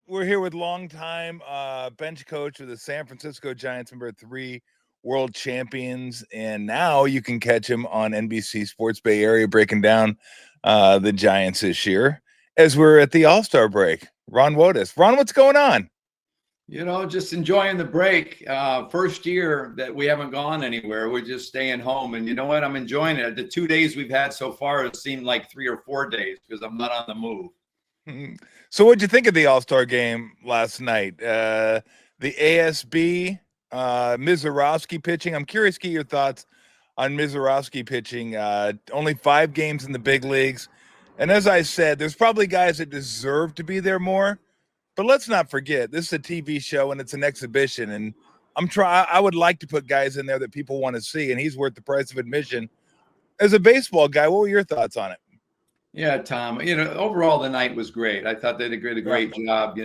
We're here with longtime bench coach of the San Francisco Giants, number 3 world champions, and now you can catch him on NBC Sports Bay Area breaking down the Giants this year as we're at the All-Star break. Ron Wotus. Ron, what's going on? Just enjoying the break. First year that we haven't gone anywhere. We're just staying home. And you know what? I'm enjoying it. The 2 days we've had so far, it seemed like 3 or 4 days because I'm not on the move. So what'd you think of the All-Star game last night? The ASB, Mizorowski pitching. I'm curious to get your thoughts on Mizorowski pitching. Only 5 games in the big leagues. And as I said, there's probably guys that deserve to be there more. But let's not forget, this is a TV show and it's an exhibition. And I would like to put guys in there that people want to see, and he's worth the price of admission. As a baseball guy, what were your thoughts on it? Yeah, Tom, overall the night was great. I thought they did a great job,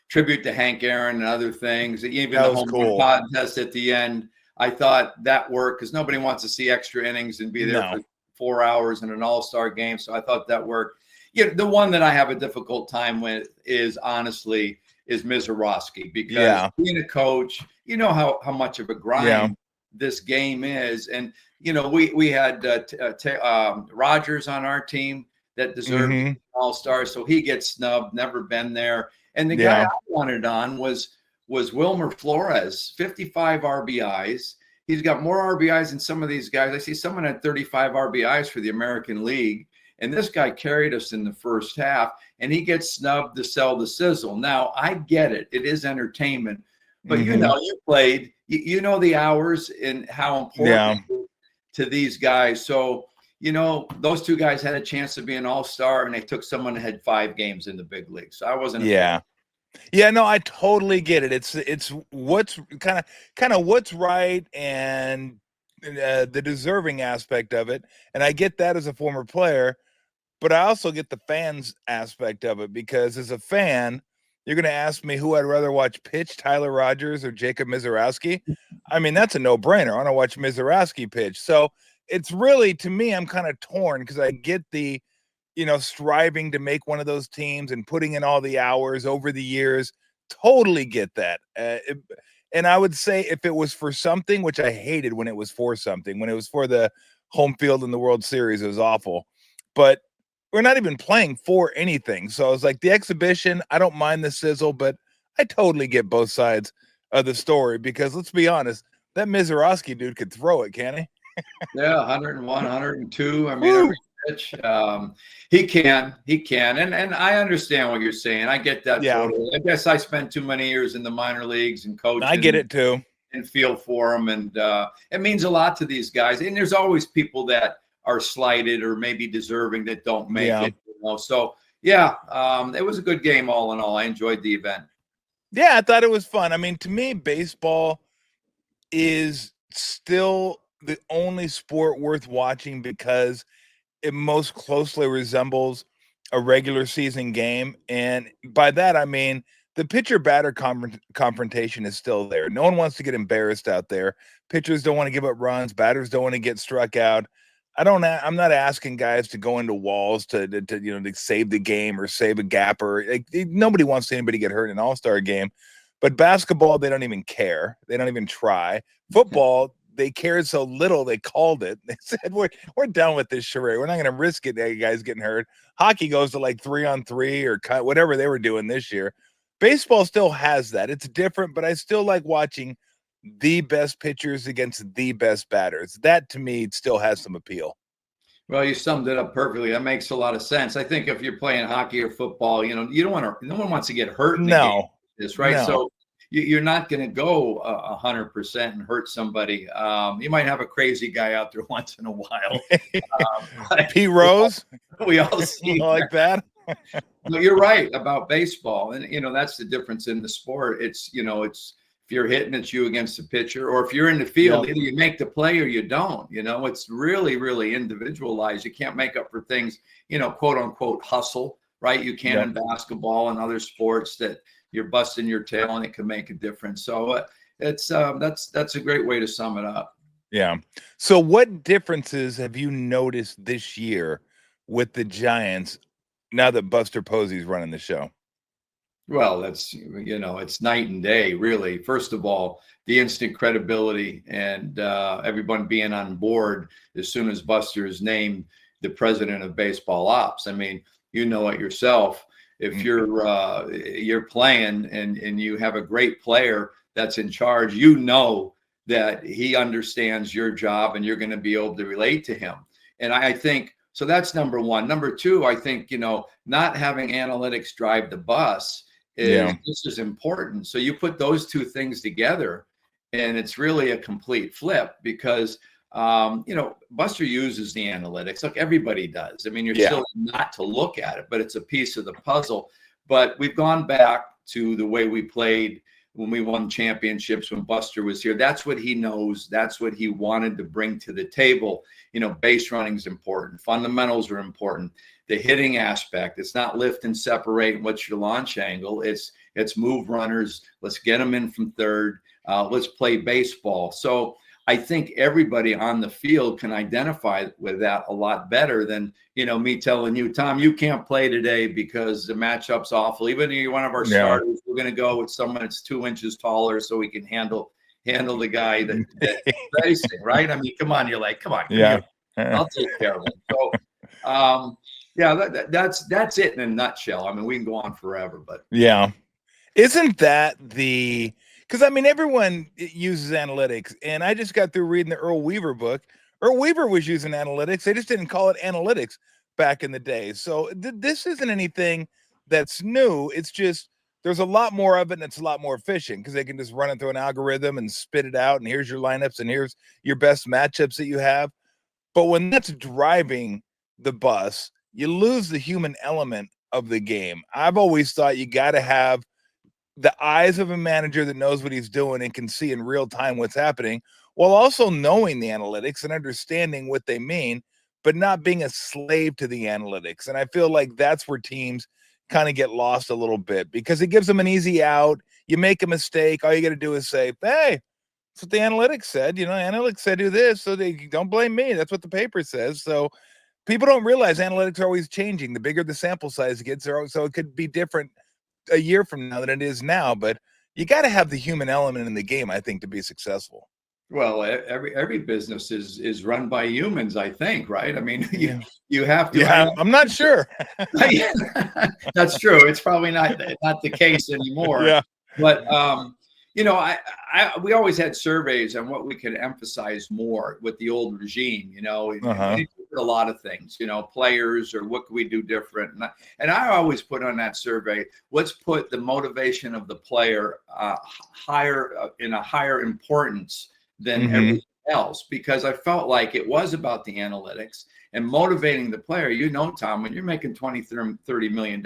tribute to Hank Aaron and other things. Even the home run contest at the end, I thought that worked because nobody wants to see extra innings and be there for 4 hours in an all-star game. So I thought that worked. Yeah, the one that I have a difficult time with is Mizorowski, because being a coach, you know how much of a grind this game is. And, we had Rogers on our team that deserved all-star. So he gets snubbed, never been there. And the guy I wanted on was Wilmer Flores, 55 RBIs. He's got more RBIs than some of these guys. I see someone had 35 RBIs for the American League. And this guy carried us in the first half, and he gets snubbed to sell the sizzle. Now, I get it. It is entertainment. But, you played. You know the hours and how important it is to these guys. So, those 2 guys had a chance to be an all-star, and they took someone that had 5 games in the big league. So I wasn't Yeah, no, I totally get it. It's what's kind of what's right and the deserving aspect of it. And I get that as a former player. But I also get the fans aspect of it, because as a fan, you're going to ask me who I'd rather watch pitch, Tyler Rogers or Jacob Mizorowski. I mean, that's a no-brainer. I want to watch Mizorowski pitch. So it's really, to me, I'm kind of torn because I get the, striving to make one of those teams and putting in all the hours over the years. Totally get that. And I would say if it was for something, which I hated when it was for something, when it was for the home field in the World Series, it was awful. But we're not even playing for anything. So I was like, the exhibition, I don't mind the sizzle, but I totally get both sides of the story, because let's be honest, that Mizorowski dude could throw it, can he? Yeah, 101, 102. I mean, every pitch. He can. And I understand what you're saying. I get that totally. I guess I spent too many years in the minor leagues and coaching. I get it too. And feel for them. And it means a lot to these guys. And there's always people that are slighted or maybe deserving that don't make it. So it was a good game all in all. I enjoyed the event. Yeah, I thought it was fun. I mean, to me, baseball is still the only sport worth watching because it most closely resembles a regular season game. And by that, I mean, the pitcher-batter confrontation is still there. No one wants to get embarrassed out there. Pitchers don't want to give up runs. Batters don't want to get struck out. I'm not asking guys to go into walls to save the game or save a gap, or nobody wants anybody to get hurt in an all-star game. But basketball, they don't even care. They don't even try. Football, they cared so little they called it. They said, we're done with this charade. We're not going to risk it, guys getting hurt. Hockey goes to like 3-on-3 or cut, whatever they were doing this year. Baseball still has that. It's different, but I still like watching the best pitchers against the best batters. That to me still has some appeal. Well, you summed it up perfectly. That makes a lot of sense. I think if you're playing hockey or football, you don't want to. No one wants to get hurt in the game. This right. No. So you're not going to go 100% and hurt somebody. You might have a crazy guy out there once in a while. Pete Rose. We all see like that. No, you're right about baseball, and that's the difference in the sport. It's if you're hitting, it's you against the pitcher, or if you're in the field, either you make the play or you don't. It's really, really individualized. You can't make up for things, quote unquote hustle, right? You can in basketball and other sports that you're busting your tail and it can make a difference. So that's a great way to sum it up. Yeah. So what differences have you noticed this year with the Giants now that Buster Posey's running the show? Well, that's, it's night and day, really. First of all, the instant credibility and everyone being on board as soon as Buster is named the president of baseball ops. I mean, you know it yourself. If you're playing and you have a great player that's in charge, that he understands your job and you're going to be able to relate to him. And I think so. That's number one. Number two, I think not having analytics drive the bus is just as important. So you put those two things together, and it's really a complete flip because Buster uses the analytics like everybody does. I mean, you're still not to look at it, but it's a piece of the puzzle. But we've gone back to the way we played when we won championships, when Buster was here. That's what he knows. That's what he wanted to bring to the table. Base running is important. Fundamentals are important. The hitting aspect, it's not lift and separate. What's your launch angle? It's move runners. Let's get them in from third. Let's play baseball. So I think everybody on the field can identify with that a lot better than, me telling you, Tom, you can't play today because the matchup's awful. Even if you're one of our starters, we're going to go with someone that's 2 inches taller so we can handle the guy that's facing, right? I mean, come on, come on. I'll take care of him. So, that's it in a nutshell. I mean, we can go on forever, but isn't that because I mean, everyone uses analytics, and I just got through reading the Earl Weaver book. Earl Weaver was using analytics. They just didn't call it analytics back in the day. So this isn't anything that's new. It's just there's a lot more of it, and it's a lot more efficient because they can just run it through an algorithm and spit it out, and here's your lineups, and here's your best matchups that you have. But when that's driving the bus, you lose the human element of the game. I've always thought you got to have the eyes of a manager that knows what he's doing and can see in real time what's happening, while also knowing the analytics and understanding what they mean, but not being a slave to the analytics. And I feel like that's where teams kind of get lost a little bit because it gives them an easy out. You make a mistake, all you got to do is say, hey, that's what the analytics said. Analytics said do this, so they don't blame me. That's what the paper says. So people don't realize analytics are always changing. The bigger the sample size gets, so it could be different a year from now than it is now. But you got to have the human element in the game, I think, to be successful. Well, every business is run by humans, I think, right? I mean, you have to. Yeah, I'm not sure. That's true. It's probably not the case anymore. Yeah. But we always had surveys on what we could emphasize more with the old regime. We did a lot of things. Players or what could we do different? And I always put on that survey, let's put the motivation of the player higher in a higher importance than everything else, because I felt like it was about the analytics and motivating the player. Tom, when you're making $20-30 million,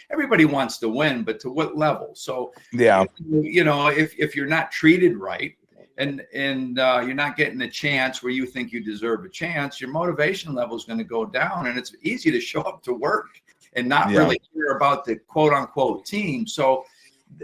everybody wants to win, but to what level? So if you're not treated right and you're not getting a chance where you think you deserve a chance, your motivation level is going to go down, and it's easy to show up to work and not really care about the quote unquote team. So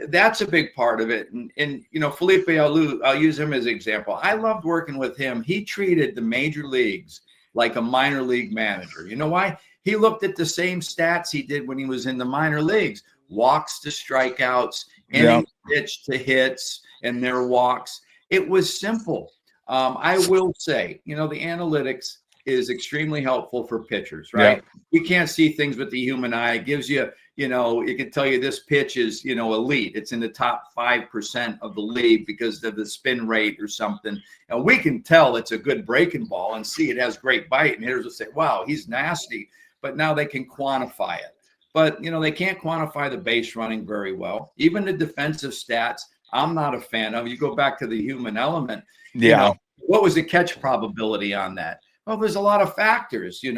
that's a big part of it. And Felipe Alou, I'll use him as an example. I loved working with him. He treated the major leagues like a minor league manager. You know why? He looked at the same stats he did when he was in the minor leagues: walks to strikeouts, innings pitched to hits, and their walks. It was simple. I will say, the analytics is extremely helpful for pitchers, right? You can't see things with the human eye. It gives you, it can tell you this pitch is, elite. It's in the top 5% of the league because of the spin rate or something. And we can tell it's a good breaking ball and see it has great bite. And hitters will say, wow, he's nasty. But now they can quantify it. But, they can't quantify the base running very well. Even the defensive stats, I'm not a fan of. You go back to the human element. What was the catch probability on that? Well, there's a lot of factors, the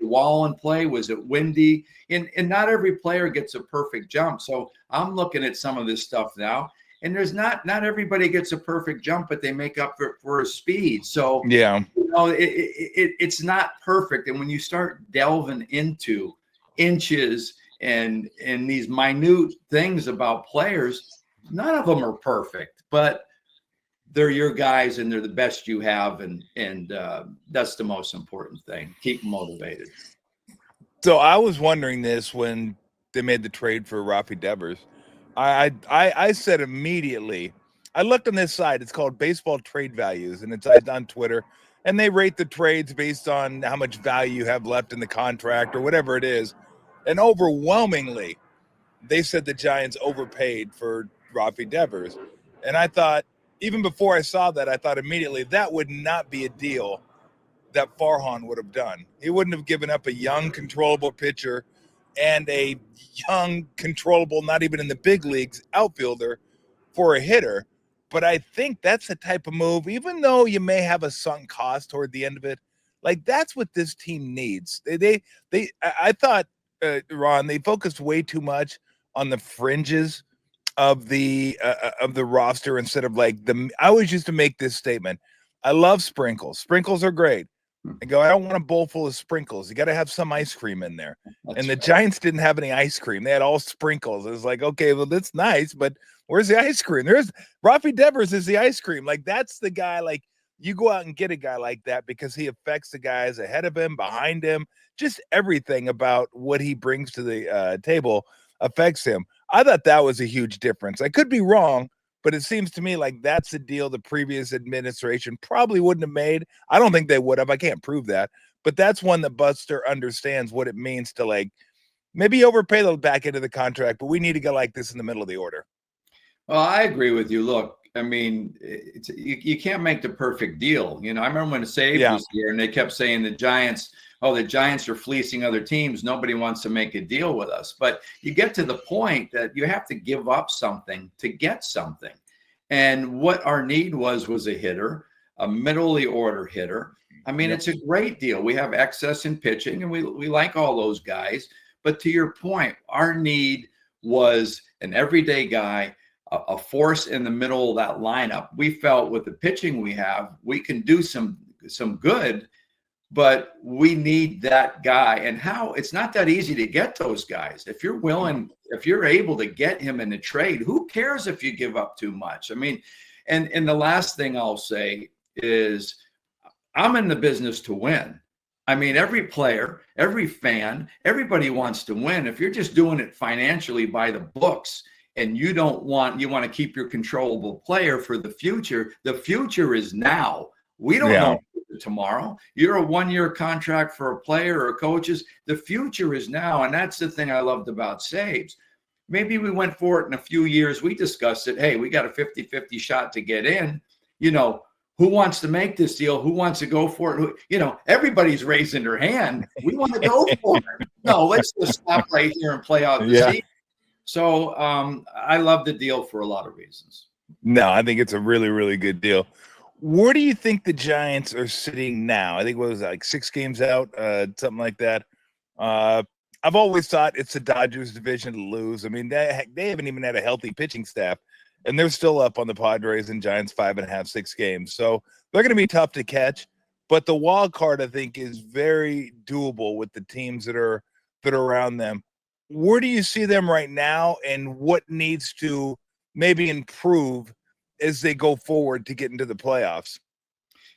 wall in play, was it windy? And not every player gets a perfect jump. So I'm looking at some of this stuff now, and there's not everybody gets a perfect jump, but they make up for a speed. So, it's not perfect. And when you start delving into inches and these minute things about players, none of them are perfect, but they're your guys and they're the best you have. And that's the most important thing. Keep them motivated. So I was wondering this when they made the trade for Rafi Devers. I said immediately. I looked on this site. It's called Baseball Trade Values, and it's on Twitter. And they rate the trades based on how much value you have left in the contract or whatever it is. And overwhelmingly, they said the Giants overpaid for Rafi Devers. And I thought, even before I saw that, I thought immediately that would not be a deal that Farhan would have done. He wouldn't have given up a young, controllable pitcher and a young, controllable, not even in the big leagues, outfielder for a hitter. But I think that's the type of move, even though you may have a sunk cost toward the end of it, like that's what this team needs. I thought, Ron, they focused way too much on the fringes of the roster instead of like I always used to make this statement. I love sprinkles. Sprinkles are great. I go, I don't want a bowl full of sprinkles. You got to have some ice cream in there. And the Giants didn't have any ice cream. They had all sprinkles. It was like, okay, well, that's nice, but where's the ice cream? There's Rafi Devers is the ice cream. Like, that's the guy. Like, you go out and get a guy like that because he affects the guys ahead of him, behind him. Just everything about what he brings to the table affects him. I thought that was a huge difference. I could be wrong, but it seems to me like that's the deal the previous administration probably wouldn't have made. I don't think they would have. I can't prove that. But that's one that Buster understands what it means to, like, maybe overpay the back end of the contract, but we need to go like this in the middle of the order. Well, I agree with you. Look, I mean, you can't make the perfect deal. You know, I remember when Save was here and they kept saying the Giants are fleecing other teams. Nobody wants to make a deal with us. But you get to the point that you have to give up something to get something. And what our need was a hitter, a middle of the order hitter. I mean, It's a great deal. We have excess in pitching and we like all those guys. But to your point, our need was an everyday guy, a force in the middle of that lineup. We felt with the pitching we have, we can do some good, but we need that guy. And how it's not that easy to get those guys. If you're willing, if you're able to get him in a trade, who cares if you give up too much? I mean, and the last thing I'll say is I'm in the business to win. I mean, every player, every fan, everybody wants to win. If you're just doing it financially by the books and you want to keep your controllable player for the future is now. We don't know tomorrow. You're a 1-year contract for a player or coaches. The future is now. And that's the thing I loved about Saves. Maybe we went for it in a few years. We discussed it. Hey, we got a 50-50 shot to get in. You know, who wants to make this deal? Who wants to go for it? Everybody's raising their hand. We want to go for it. No, let's just stop right here and play out the season. So I love the deal for a lot of reasons. No, I think it's a really, really good deal. Where do you think the Giants are sitting now? I think what was it, like 6 games out, something like that. I've always thought it's the Dodgers division to lose. I mean, they haven't even had a healthy pitching staff, and they're still up on the Padres and Giants 5.5, 6 games. So they're going to be tough to catch. But the wild card, I think, is very doable with the teams that are around them. Where do you see them right now, and what needs to maybe improve as they go forward to get into the playoffs?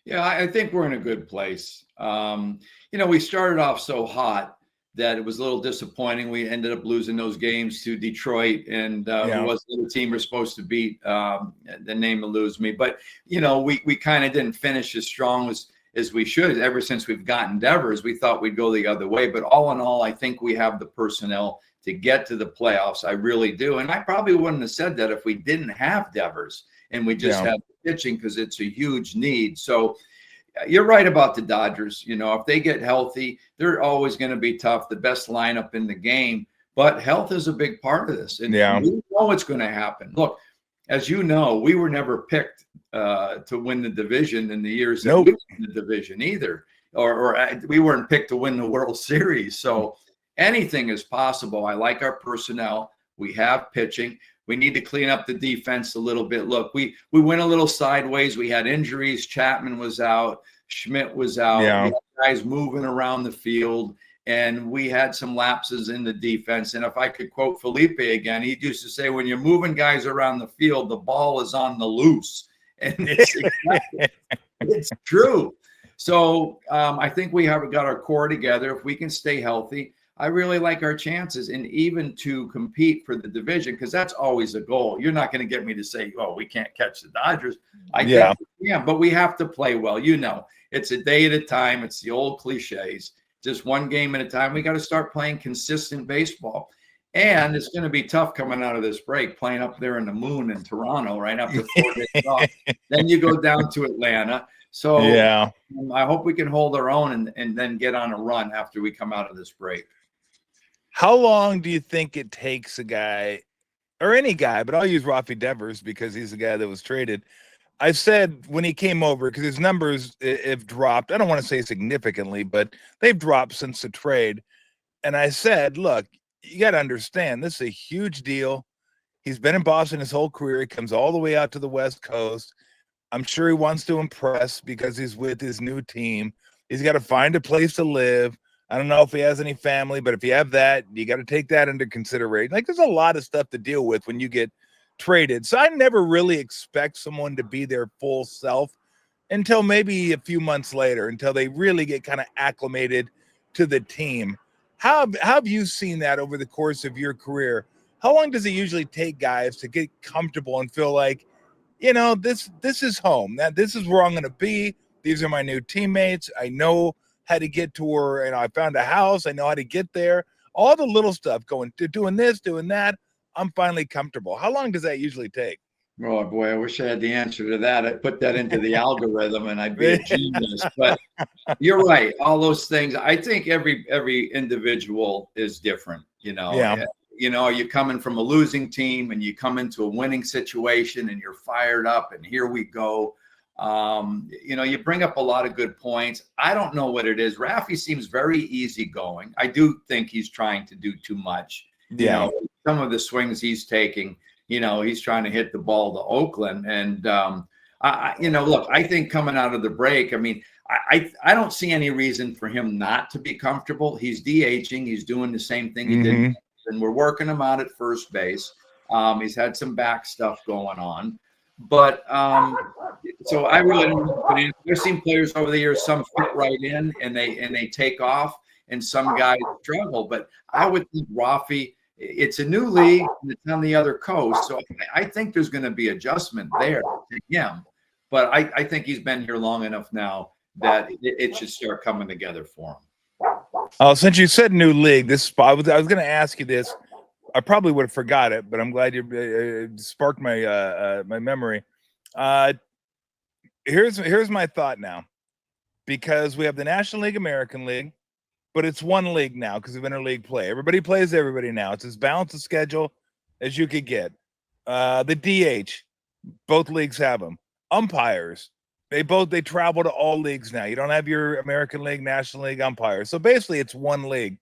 Yeah, I think we're in a good place. We started off so hot that it was a little disappointing. We ended up losing those games to Detroit, and who was the team we're supposed to beat. The name eludes me, but we kind of didn't finish as strong as we should. Ever since we've gotten Devers, we thought we'd go the other way. But all in all, I think we have the personnel to get to the playoffs. I really do, and I probably wouldn't have said that if we didn't have Devers and we just had the pitching, because it's a huge need. So you're right about the Dodgers. If they get healthy, they're always going to be tough, the best lineup in the game. But health is a big part of this. And we know what's going to happen. Look, as you know, we were never picked to win the division in the years that we won the division either. Or we weren't picked to win the World Series. So anything is possible. I like our personnel. We have pitching. We need to clean up the defense a little bit. Look, we went a little sideways. We had injuries. Chapman was out. Schmidt was out. We had guys moving around the field, and we had some lapses in the defense. And if I could quote Felipe again, he used to say, when you're moving guys around the field, the ball is on the loose. And it's true. So I think we have got our core together. If we can stay healthy, I really like our chances, and even to compete for the division, because that's always a goal. You're not going to get me to say, "Oh, we can't catch the Dodgers." I think we can, but we have to play well. It's a day at a time. It's the old cliches, just one game at a time. We got to start playing consistent baseball, and it's going to be tough coming out of this break, playing up there in the moon in Toronto right after 4 days off. Then you go down to Atlanta. So I hope we can hold our own and then get on a run after we come out of this break. How long do you think it takes a guy, or any guy, but I'll use Rafi Devers because he's the guy that was traded. I said when he came over, because his numbers have dropped, I don't want to say significantly, but they've dropped since the trade. And I said, look, you got to understand, this is a huge deal. He's been in Boston his whole career. He comes all the way out to the West Coast. I'm sure he wants to impress because he's with his new team. He's got to find a place to live. I don't know if he has any family, but if you have that, you got to take that into consideration. Like, there's a lot of stuff to deal with when you get traded. So I never really expect someone to be their full self until maybe a few months later, until they really get kind of acclimated to the team. How have you seen that over the course of your career? How long does it usually take guys to get comfortable and feel like, this is home? That this is where I'm going to be. These are my new teammates. I know how to get to where, I found a house. I know how to get there. All the little stuff going to doing this, doing that. I'm finally comfortable. How long does that usually take? Oh boy, I wish I had the answer to that. I'd put that into the algorithm and I'd be a genius. But you're right. All those things. I think every individual is different. You're coming from a losing team and you come into a winning situation and you're fired up and here we go. You bring up a lot of good points. I don't know what it is. Rafi seems very easygoing. I do think he's trying to do too much. Some of the swings he's taking, he's trying to hit the ball to Oakland. And, look, I think coming out of the break, I don't see any reason for him not to be comfortable. He's DHing. He's doing the same thing he did. And we're working him out at first base. He's had some back stuff going on. But so I really don't know. I've seen players over the years, some fit right in and they take off, and some guys struggle. But I would think Rafi, it's a new league and it's on the other coast. So I think there's going to be adjustment there to him. But I think he's been here long enough now that it should start coming together for him. Oh, since you said new league, I was going to ask you this. I probably would have forgot it, but I'm glad you sparked my my memory. Here's my thought now, because we have the National League, American League, but it's one league now because of interleague play. Everybody plays everybody now. It's as balanced a schedule as you could get. The DH, both leagues have them. Umpires, they travel to all leagues now. You don't have your American League, National League umpires. So basically, it's one league.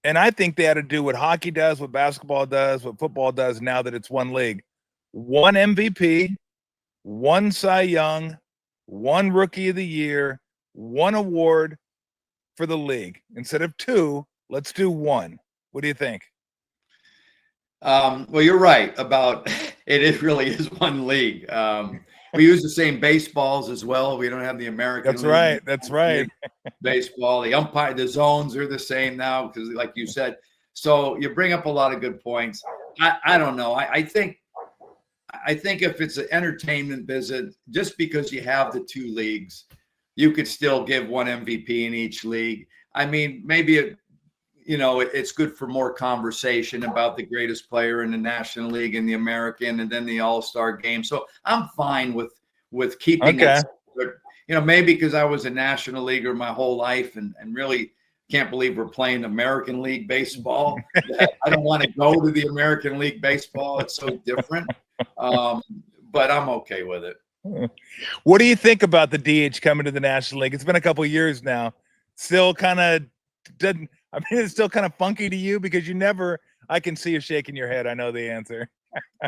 And I think they had to do what hockey does, what basketball does, what football does now that it's one league. One MVP, one Cy Young, one Rookie of the Year, one award for the league. Instead of two, let's do one. What do you think? Well, you're right about it. It really is one league. We use the same baseballs as well. We don't have the American League. That's right. Baseball, the zones are the same now because, like you said, so you bring up a lot of good points. I don't know. I think if it's an entertainment visit, just because you have the two leagues, you could still give one MVP in each league. Maybe it's good for more conversation about the greatest player in the National League and the American and then the All-Star game. So I'm fine with keeping it. Maybe because I was a National Leaguer my whole life and really can't believe we're playing American League baseball. I don't want to go to the American League baseball. It's so different. But I'm okay with it. What do you think about the DH coming to the National League? It's been a couple of years now. Still kind of doesn't. It's still kind of funky to you because I can see you shaking your head. I know the answer.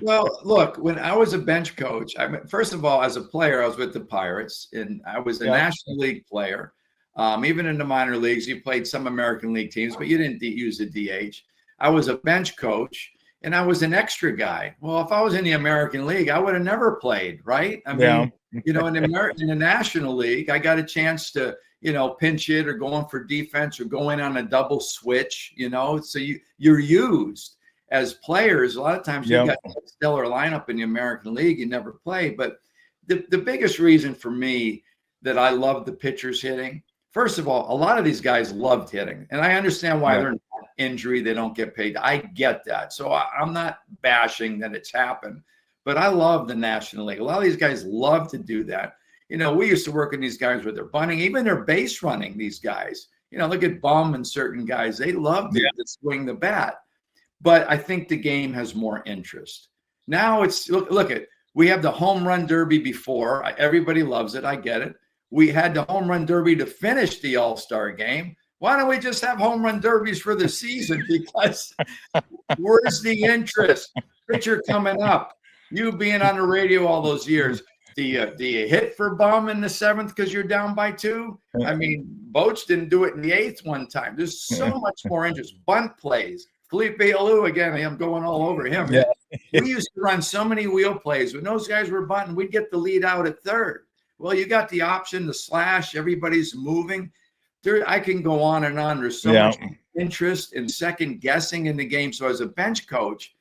Well, look, when I was a bench coach, first of all, as a player, I was with the Pirates and I was a National League player. Even in the minor leagues, you played some American League teams, but you didn't use a DH. I was a bench coach and I was an extra guy. Well, if I was in the American League, I would have never played, right? In the National League, I got a chance to, pinch hit or going for defense or going on a double switch, so you're used as players. A lot of times you got a stellar lineup in the American League, you never play. But the biggest reason for me that I love the pitchers hitting, first of all, a lot of these guys loved hitting, and I understand why they're not injury, they don't get paid. I get that. So I'm not bashing that it's happened, but I love the National League. A lot of these guys love to do that. We used to work with these guys with their bunting, even their base running, these guys. Look at Bum and certain guys. They love to swing the bat. But I think the game has more interest. Now it's, look at, we have the home run derby before. Everybody loves it. I get it. We had the home run derby to finish the All-Star game. Why don't we just have home run derbies for the season? Because where's the interest? Pitcher coming up. You being on the radio all those years. Do you hit for Bum in the 7th because you're down by 2? I mean, Bochy didn't do it in the 8th one time. There's so much more interest. Bunt plays. Felipe Alou, again, I'm going all over him. Yeah. We used to run so many wheel plays. When those guys were bunting, we'd get the lead out at 3rd. Well, you got the option, the slash, everybody's moving. I can go on and on. There's so much interest in second guessing in the game. So as a bench coach,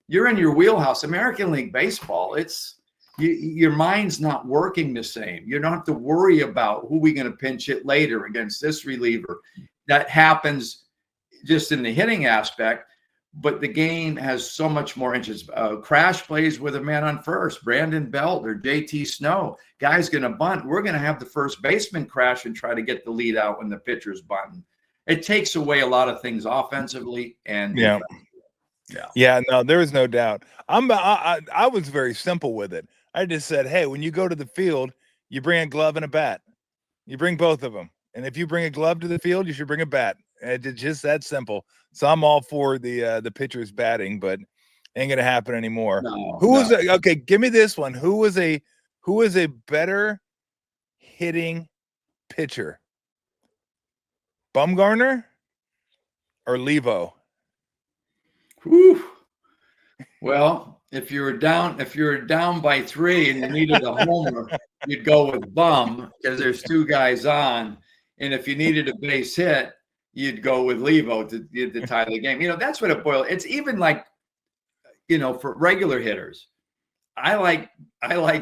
you're in your wheelhouse. American League Baseball, your mind's not working the same. You don't have to worry about who we're going to pinch hit later against this reliever. That happens just in the hitting aspect, but the game has so much more interest. Crash plays with a man on first, Brandon Belt or JT Snow. Guy's going to bunt. We're going to have the first baseman crash and try to get the lead out when the pitcher's bunting. It takes away a lot of things offensively and no, there is no doubt. I was very simple with it. I just said, hey, when you go to the field, you bring a glove and a bat. You bring both of them. And if you bring a glove to the field, you should bring a bat. It's just that simple. So I'm all for the pitcher's batting, but ain't gonna happen anymore. Okay, give me this one. Who was a better hitting pitcher? Bumgarner or Levo? Whew. Well, if you were down by 3 and you needed a homer, you'd go with Bum because there's 2 guys on. And if you needed a base hit, you'd go with Levo to tie the game. That's what it boils. It's even like, for regular hitters, I like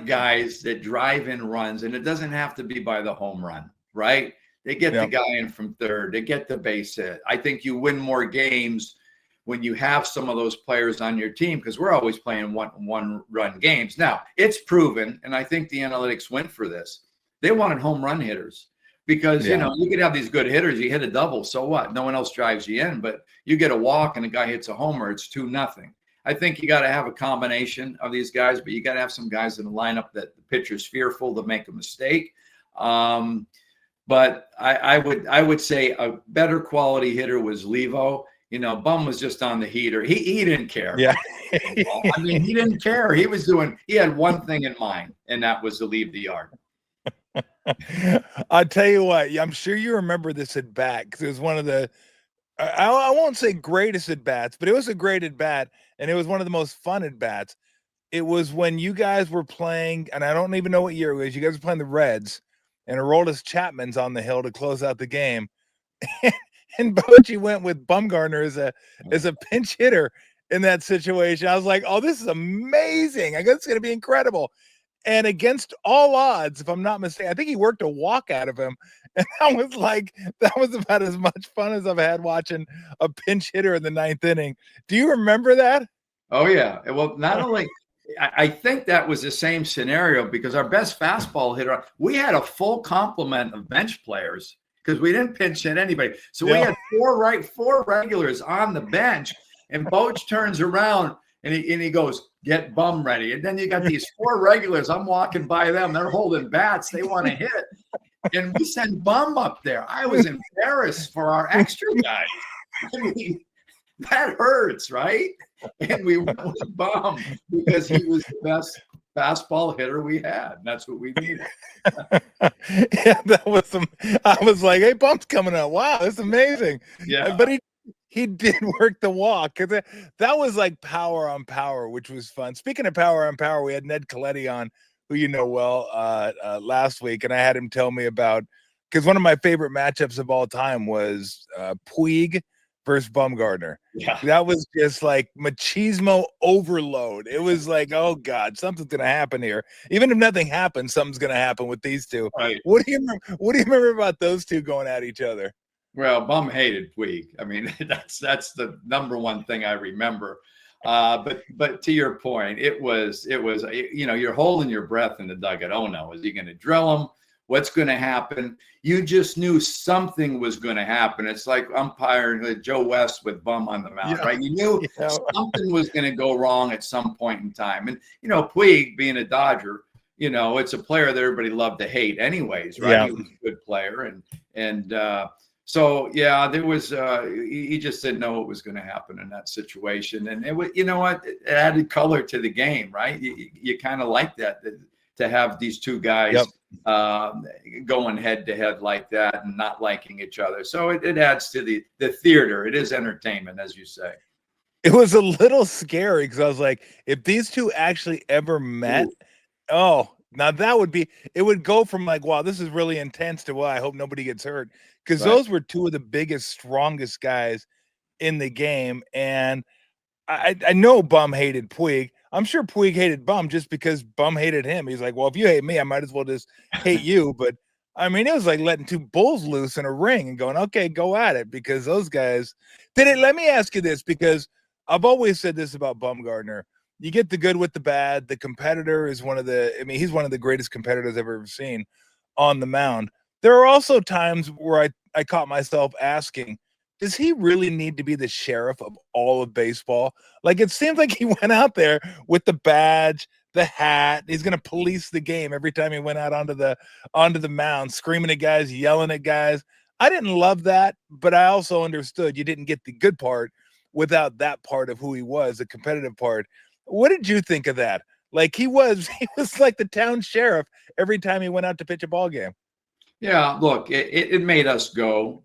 guys that drive in runs, and it doesn't have to be by the home run, right? They get the guy in from 3rd. They get the base hit. I think you win more games when you have some of those players on your team, because we're always playing one-run games. Now, it's proven, and I think the analytics went for this. They wanted home run hitters because, you could have these good hitters. You hit a double, so what? No one else drives you in, but you get a walk and a guy hits a homer, it's 2-0. I think you got to have a combination of these guys, but you got to have some guys in the lineup that the pitcher's fearful to make a mistake. But I would say a better quality hitter was Levo. Bum was just on the heater. He didn't care. Yeah. I mean, he didn't care. He had one thing in mind, and that was to leave the yard. I'll tell you what, I'm sure you remember this at bat, because it was one of the, I won't say greatest at bats, but it was a great at bat, and it was one of the most fun at bats. It was when you guys were playing, and I don't even know what year it was. You guys were playing the Reds, and Aroldis Chapman's on the hill to close out the game. And Bochy went with Bumgarner as a pinch hitter in that situation. I was like, oh, this is amazing. I guess it's going to be incredible. And against all odds, if I'm not mistaken, I think he worked a walk out of him. And that was about as much fun as I've had watching a pinch hitter in the 9th inning. Do you remember that? Oh, yeah. Well, not only I think that was the same scenario, because our best fastball hitter, we had a full complement of bench players because we didn't pinch hit anybody. So we had four regulars on the bench, and Bochy turns around and he goes, get Bum ready. And then you got these 4 regulars. I'm walking by them. They're holding bats. They want to hit. And we send Bum up there. I was embarrassed for our extra guys. I mean, that hurts, right? And we went with Bum because he was the best fastball hitter we had. That's what we needed. Yeah, that was I was like, hey, Bum's coming out. Wow, that's amazing. Yeah. But he did work the walk, because that was like power on power, which was fun. Speaking of power on power, we had Ned Coletti on, who you know well, last week, and I had him tell me about because one of my favorite matchups of all time was Puig versus Bumgardner. Yeah. That was just like machismo overload. It was like, oh God, something's gonna happen here. Even if nothing happens, something's gonna happen with these two. Right. What do you remember about those two going at each other? Well, Bum hated Puig. I mean, that's the number one thing I remember. But to your point, it was you're holding your breath in the dugout. Oh no, is he going to drill him? What's going to happen? You just knew something was going to happen. It's like umpiring Joe West with Bum on the mound, right? You knew something was going to go wrong at some point in time. And Puig, being a Dodger, it's a player that everybody loved to hate, anyways, right? Yeah. He was a good player, so yeah, there was he just didn't know what was going to happen in that situation, and it was, it added color to the game, right? You kind of like that to have these two guys going head to head like that and not liking each other. So it adds to the theater. It is entertainment, as you say. It was a little scary because I was like, if these two actually ever met, now that would be, it would go from like, wow, this is really intense to, well, I hope nobody gets hurt. Because those were two of the biggest, strongest guys in the game. And I know Bum hated Puig. I'm sure Puig hated Bum just because Bum hated him. He's like, well, if you hate me, I might as well just hate you. But I mean, it was like letting two bulls loose in a ring and going, okay, go at it. Because those guys let me ask you this, because I've always said this about Bumgardner. You get the good with the bad. The competitor is he's one of the greatest competitors I've ever seen on the mound. There are also times where I caught myself asking, does he really need to be the sheriff of all of baseball? Like, it seems like he went out there with the badge, the hat. He's going to police the game every time he went out onto the mound, screaming at guys, yelling at guys. I didn't love that, but I also understood you didn't get the good part without that part of who he was, the competitive part. What did you think of that? Like, he was like the town sheriff every time he went out to pitch a ball game. Yeah, look, it made us go.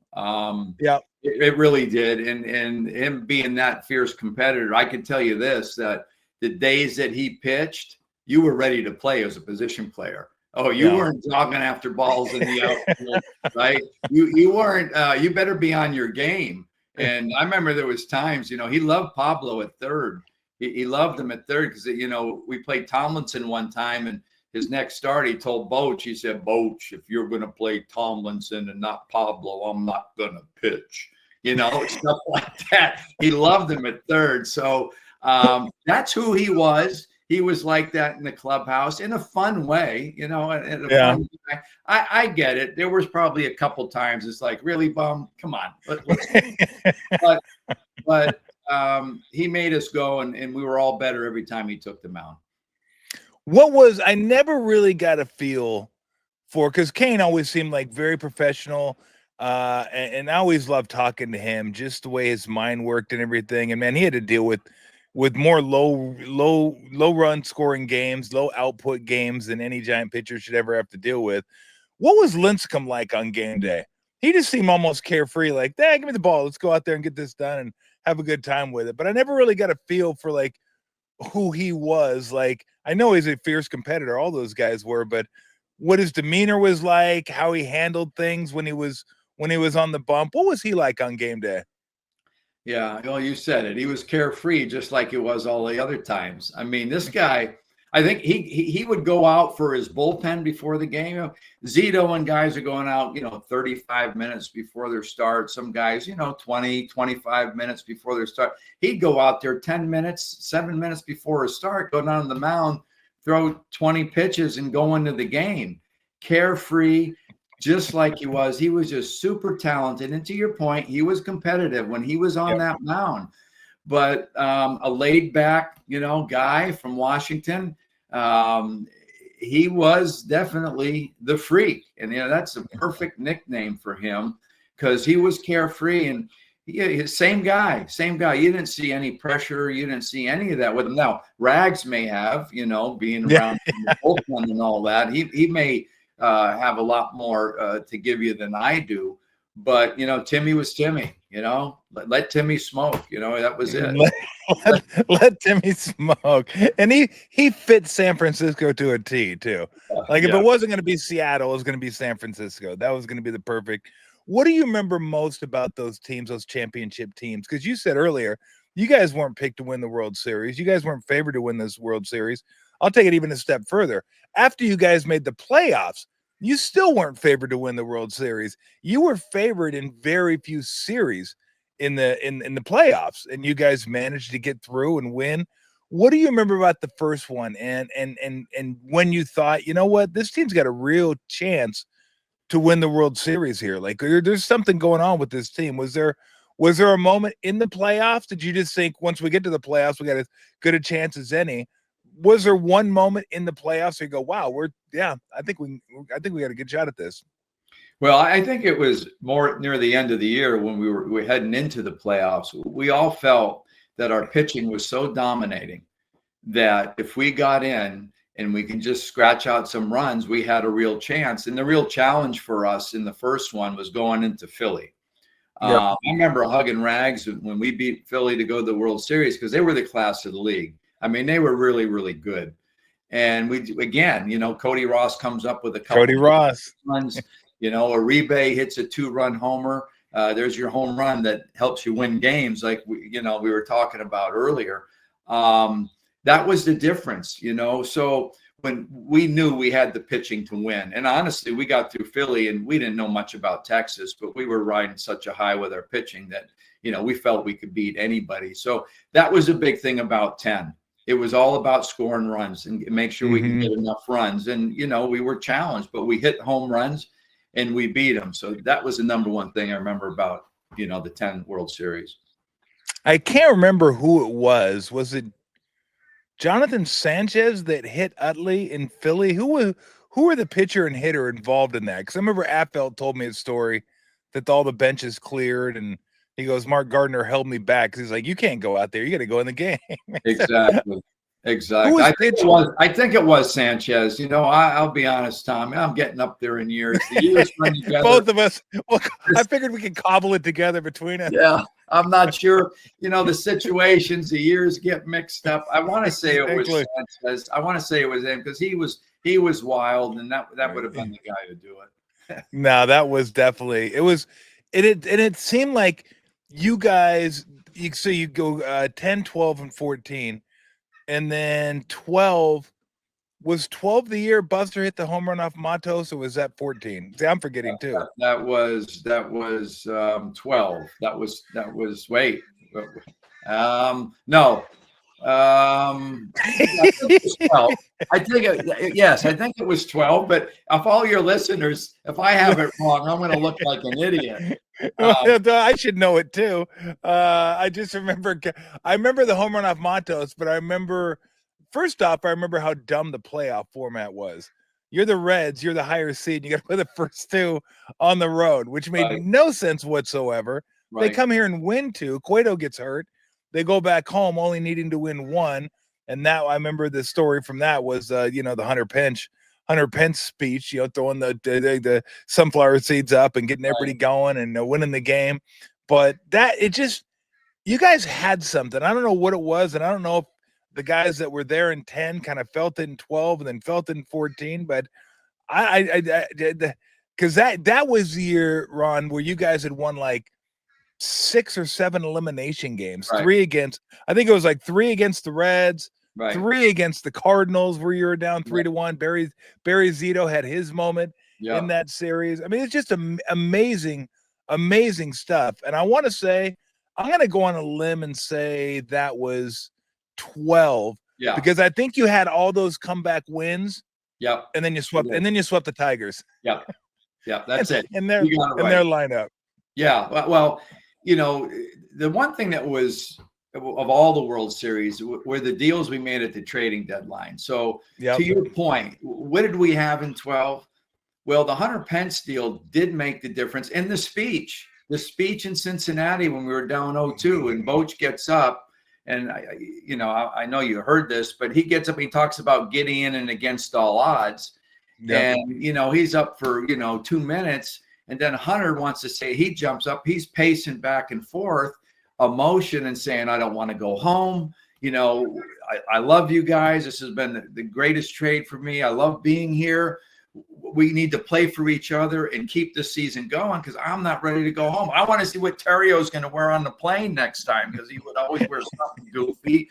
It really did. And him being that fierce competitor, I can tell you this, that the days that he pitched, you were ready to play as a position player. Oh, you weren't jogging after balls in the outfield, right? You weren't, you better be on your game. And I remember there was times, he loved Pablo at third. He loved him at third because, we played Tomlinson one time, and his next start, he told Bochy, he said, Bochy, if you're going to play Tomlinson and not Pablo, I'm not going to pitch. Stuff like that. He loved him at third. So that's who he was. He was like that in the clubhouse in a fun way, fun way. I get it. There was probably a couple times it's like, really, Bum? Come on. But he made us go, and we were all better every time he took the mound. I never really got a feel for, because Kane always seemed like very professional, and I always loved talking to him, just the way his mind worked and everything. And man, he had to deal with more low run scoring games, low output games than any giant pitcher should ever have to deal with. What was Lincecum like on game day? He just seemed almost carefree, like, give me the ball, let's go out there and get this done and have a good time with it. But I never really got a feel for like who he was. Like, I know he's a fierce competitor, all those guys were, but what his demeanor was like, how he handled things when he was on the bump. What was he like on game day? Yeah, well, you said it. He was carefree, just like it was all the other times. I mean, this guy, I think he would go out for his bullpen before the game. Zito and guys are going out, 35 minutes before their start. Some guys, 20, 25 minutes before their start. He'd go out there 10 minutes, 7 minutes before his start, go down to the mound, throw 20 pitches and go into the game. Carefree, just like he was. He was just super talented. And to your point, he was competitive when he was on that mound. But a laid back, guy from Washington, he was definitely the freak. And that's a perfect nickname for him, because he was carefree, and same guy. You didn't see any pressure. You didn't see any of that with him. Now, Rags may have, being around the bullpen and all that. He may have a lot more to give you than I do. But, Timmy was Timmy. let Timmy smoke. That was it. Let Timmy smoke. And he fit San Francisco to a T too. Like if it wasn't going to be Seattle, it was going to be San Francisco. That was going to be the perfect. What do you remember most about those teams, those championship teams? Because you said earlier, you guys weren't picked to win the World Series. You guys weren't favored to win this World Series. I'll take it even a step further. After you guys made the playoffs, you still weren't favored to win the World Series. You were favored in very few series in the playoffs, and you guys managed to get through and win. What do you remember about the first one, and when you thought, you know what, this team's got a real chance to win the World Series here? Like there's something going on with this team. Was there a moment in the playoffs? Did you just think once we get to the playoffs, we got as good a chance as any? Was there one moment in the playoffs where you go, wow, I think we got a good shot at this? Well, I think it was more near the end of the year when we were heading into the playoffs. We all felt that our pitching was so dominating that if we got in and we can just scratch out some runs, we had a real chance. And the real challenge for us in the first one was going into Philly. Yep. I remember hugging rags when we beat Philly to go to the World Series because they were the class of the league. I mean, they were really, really good. And Cody Ross comes up with a couple of runs. Uribe hits a 2-run homer. There's your home run that helps you win games, like we were talking about earlier. That was the difference, So when we knew we had the pitching to win, and honestly, we got through Philly and we didn't know much about Texas, but we were riding such a high with our pitching that we felt we could beat anybody. So that was a big thing about 10. It was all about scoring runs and make sure we can get enough runs. And, we were challenged, but we hit home runs and we beat them. So that was the number one thing I remember about, the 10 World Series. I can't remember who it was. Was it Jonathan Sanchez that hit Utley in Philly? Who were the pitcher and hitter involved in that? Because I remember Affeld told me a story that all the benches cleared and he goes, Mark Gardner held me back because he's like, you can't go out there. You got to go in the game. Exactly. I think it was Sanchez. I'll be honest, Tom. I'm getting up there in years. The years run together. Both of us. Well, I figured we could cobble it together between us. Yeah, I'm not sure. The situations, the years get mixed up. I want to say it was Sanchez. I want to say it was him because he was wild, and that would have been the guy to do it. No, that was definitely it. Was it seemed like you guys. So you go 10, 12, and 14. And then 12, was 12 the year Buster hit the home run off Matos, or was that 14? See, I'm forgetting too. That was 12. That was wait. No. I think it was 12. I think it was 12, but if all your listeners, if I have it wrong, I'm going to look like an idiot. I should know it too. I just remember the home run off Matos, but I remember how dumb the playoff format was. You're the Reds, you're the higher seed, you got to play the first two on the road, which made no sense whatsoever. Right. They come here and win 2. Cueto gets hurt. They go back home only needing to win 1. And now I remember the story from that was, the Hunter Pence speech, throwing the sunflower seeds up and getting everybody going and winning the game. But you guys had something. I don't know what it was. And I don't know if the guys that were there in 10 kind of felt it in 12 and then felt it in 14. But because that was the year, Ron, where you guys had won like 6 or 7 elimination games. Right. 3 against the Reds. Right. 3 against the Cardinals, where you were down 3-1. Barry Zito had his moment in that series. I mean, it's just amazing stuff. And I want to say, I'm going to go on a limb and say that was 12. Yeah. Because I think you had all those comeback wins. Yep. And then you swept. And then you swept the Tigers. Yep. Yeah, that's it. And their lineup. Yeah. Well, the one thing that was of all the World Series were the deals we made at the trading deadline. So to your point, what did we have in 12? Well, the Hunter Pence deal did make the difference. And the speech in Cincinnati when we were down 0-2 and Bochy gets up, and I know you heard this, but he gets up, he talks about getting in and against all odds. Yep. And, he's up for, 2 minutes. And then Hunter wants to say, he jumps up, he's pacing back and forth, emotion, and saying, I don't want to go home. You know, I love you guys. This has been the greatest trade for me. I love being here. We need to play for each other and keep this season going because I'm not ready to go home. I want to see what Terrio's going to wear on the plane next time because he would always wear something goofy.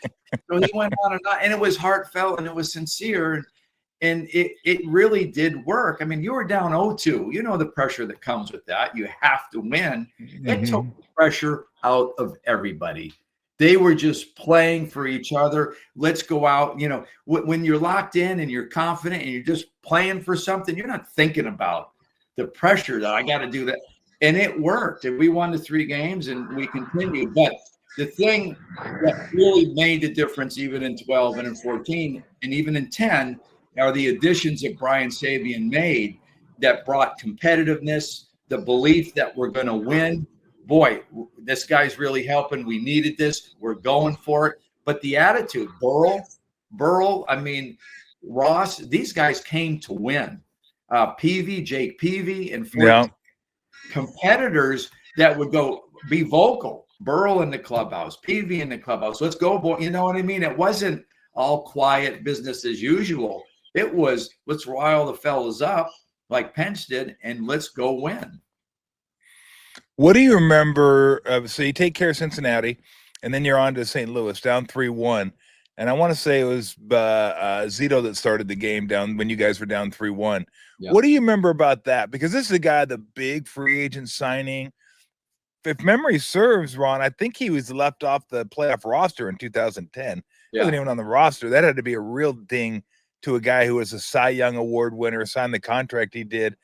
So he went on, and it was heartfelt and it was sincere. And it really did work. I mean, you were down 0-2. You know the pressure that comes with that. You have to win. It took the pressure out of everybody. They were just playing for each other. Let's go out. You know, when you're locked in and you're confident and you're just playing for something, you're not thinking about the pressure that I got to do that. And it worked. And we won the 3 games and we continued. But the thing that really made the difference, even in 12 and in 14 and even in 10, are the additions that Brian Sabian made that brought competitiveness, the belief that we're going to win. Boy, this guy's really helping. We needed this. We're going for it. But the attitude, Burl, I mean, Ross, these guys came to win. Jake Peavy, and 14 competitors that would go be vocal. Burl in the clubhouse, Peavy in the clubhouse. Let's go, boy. You know what I mean? It wasn't all quiet business as usual. It was, let's rile the fellas up like Pence did, and let's go win. What do you remember? So you take care of Cincinnati, and then you're on to St. Louis, down 3-1. And I want to say it was Zito that started the game down when you guys were down 3-1. Yep. What do you remember about that? Because this is a guy, the big free agent signing. If memory serves, Ron, I think he was left off the playoff roster in 2010. He wasn't even on the roster. That had to be a real ding to a guy who was a Cy Young Award winner, signed the contract he did.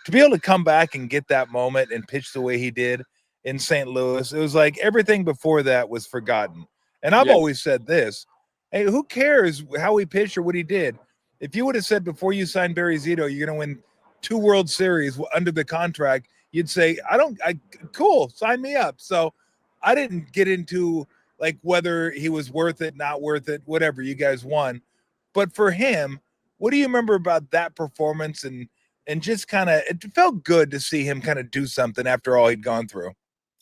To be able to come back and get that moment and pitch the way he did in St. Louis, it was like everything before that was forgotten. And I've always said this, hey, who cares how he pitched or what he did? If you would have said before you signed Barry Zito, you're going to win 2 World Series under the contract, you'd say, cool, sign me up. So I didn't get into like whether he was worth it, not worth it, whatever, you guys won. But for him, what do you remember about that performance and just kind of, it felt good to see him kind of do something after all he'd gone through.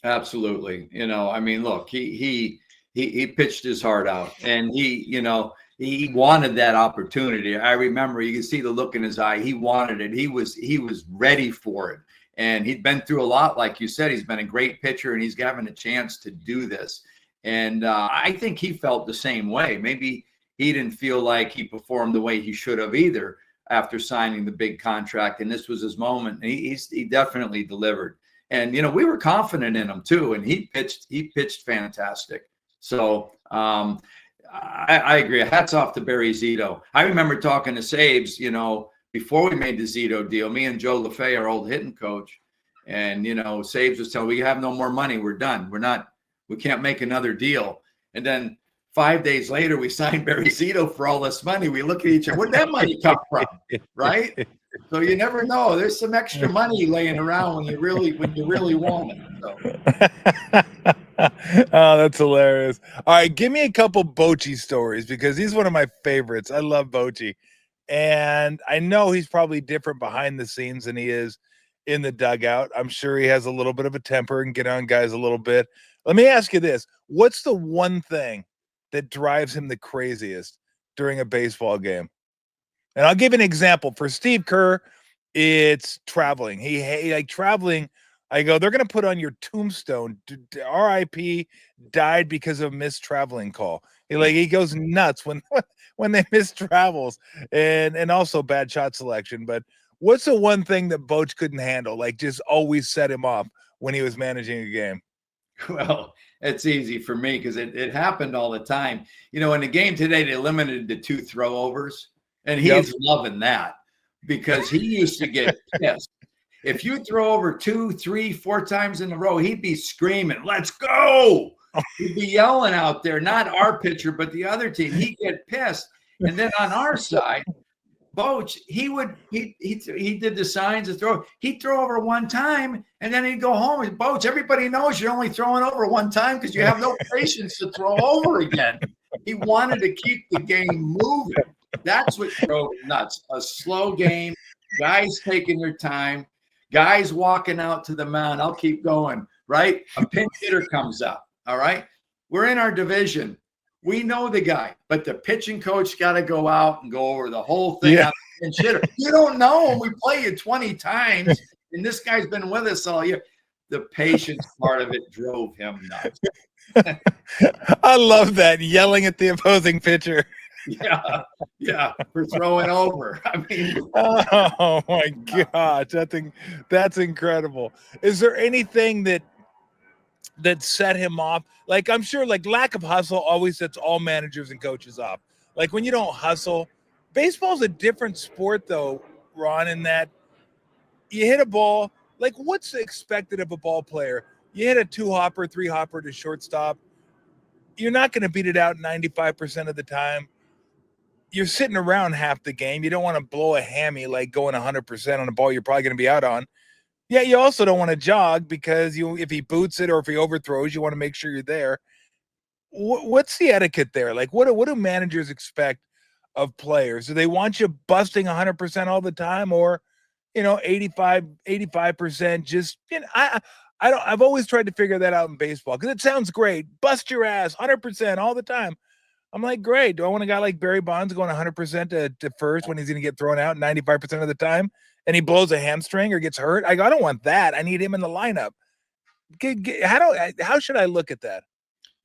Absolutely. You know, I mean, look, he pitched his heart out, and he wanted that opportunity. I remember, you can see the look in his eye. He wanted it. He was ready for it. And he'd been through a lot. Like you said, he's been a great pitcher, and he's having a chance to do this. And I think he felt the same way. Maybe he didn't feel like he performed the way he should have either after signing the big contract, and this was his moment. He definitely delivered, and we were confident in him too. And he pitched fantastic. So I agree. Hats off to Barry Zito. I remember talking to Sabes, before we made the Zito deal. Me and Joe LaFay, our old hitting coach, and Sabes was telling we have no more money. We're done. We can't make another deal. And then 5 days later, we signed Barry Zito for all this money. We look at each other. Where'd that money come from? Right? So you never know. There's some extra money laying around when you really want it. So. Oh, that's hilarious. All right, give me a couple Bochy stories because he's one of my favorites. I love Bochy. And I know he's probably different behind the scenes than he is in the dugout. I'm sure he has a little bit of a temper and get on guys a little bit. Let me ask you this. What's the one thing that drives him the craziest during a baseball game? And I'll give an example. For Steve Kerr, it's traveling. He like traveling. I go, they're going to put on your tombstone, RIP, died because of a missed traveling call. He goes nuts when they miss travels and also bad shot selection. But what's the one thing that Boch couldn't handle? Like just always set him off when he was managing a game? Well, it's easy for me because it happened all the time. In the game today, they limited to 2 throwovers, and he's loving that because he used to get pissed. If you throw over 2, 3, 4 times in a row, he'd be screaming, "Let's go!" He'd be yelling out there, not our pitcher, but the other team. He'd get pissed. And then on our side, Boch, he did the signs of throw. He'd throw over 1 time, and then he'd go home. And Boch, everybody knows you're only throwing over 1 time because you have no patience to throw over again. He wanted to keep the game moving. That's what drove him nuts. A slow game, guys taking their time. Guys walking out to the mound. I'll keep going, right? A pinch hitter comes up, all right? We're in our division. We know the guy, but the pitching coach got to go out and go over the whole thing. Yeah. Pinch hitter. You don't know him. We play you 20 times, and this guy's been with us all year. The patience part of it drove him nuts. I love that, yelling at the opposing pitcher. Yeah, for throwing over. I mean, oh my gosh, that's incredible. Is there anything that set him off? Like, I'm sure, like, lack of hustle always sets all managers and coaches off. Like, when you don't hustle, baseball's a different sport, though, Ron, in that you hit a ball. Like, what's expected of a ball player? You hit a 2-hopper, 3-hopper to shortstop. You're not going to beat it out 95% of the time. You're sitting around half the game. You don't want to blow a hammy, like going 100% on a ball you're probably going to be out on. Yeah, you also don't want to jog because if he boots it or if he overthrows, you want to make sure you're there. What's the etiquette there? Like, what do managers expect of players? Do they want you busting 100% all the time, or 85%? Just I've always tried to figure that out in baseball because it sounds great. Bust your ass 100% all the time. I'm like, great. Do I want a guy like Barry Bonds going 100% to first when he's going to get thrown out 95% of the time and he blows a hamstring or gets hurt? I don't want that. I need him in the lineup. How should I look at that?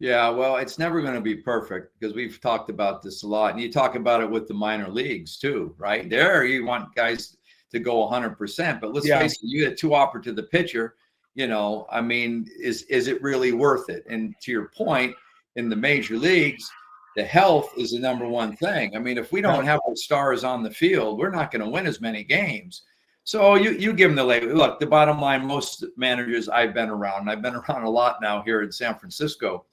Yeah, well, it's never going to be perfect because we've talked about this a lot. And you talk about it with the minor leagues too, right? There, you want guys to go 100%. But let's face it, you get 2-hopper to the pitcher. I mean, is it really worth it? And to your point, in the major leagues, the health is the number one thing. I mean, if we don't have our stars on the field, we're not going to win as many games. So you give them the label. Look, the bottom line, most managers I've been around, and I've been around a lot now here in San Francisco,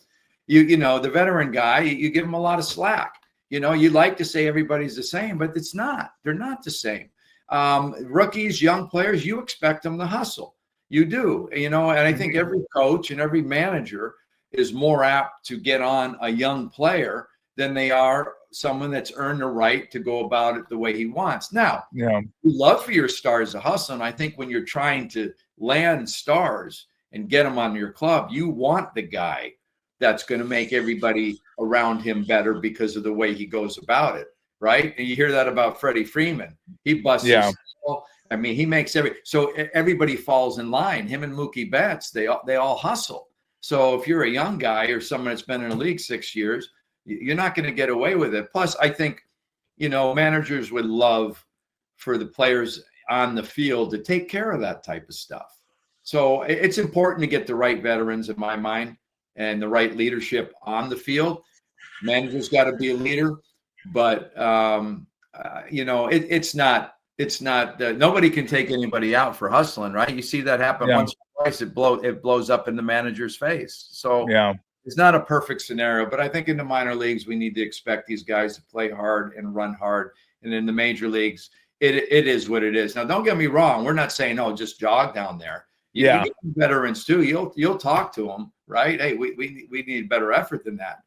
the veteran guy, you give him a lot of slack. You like to say everybody's the same, but it's not. They're not the same. Rookies, young players, you expect them to hustle. You do, and I think every coach and every manager is more apt to get on a young player than they are someone that's earned the right to go about it the way he wants. Now, you love for your stars to hustle. And I think when you're trying to land stars and get them on your club, you want the guy that's going to make everybody around him better because of the way he goes about it, right? And you hear that about Freddie Freeman. He busts his tail. I mean, he makes so everybody falls in line. Him and Mookie Betts, they all hustle. So if you're a young guy or someone that's been in the league 6 years, you're not going to get away with it. Plus, I think, managers would love for the players on the field to take care of that type of stuff. So it's important to get the right veterans, in my mind, and the right leadership on the field. Managers got to be a leader, but it's not. Nobody can take anybody out for hustling, right? You see that happen once or twice. It blows up in the manager's face. So it's not a perfect scenario, but I think in the minor leagues we need to expect these guys to play hard and run hard, and in the major leagues it is what it is. Now, don't get me wrong. We're not saying just jog down there. You get veterans too. You'll talk to them, right? Hey, we need better effort than that.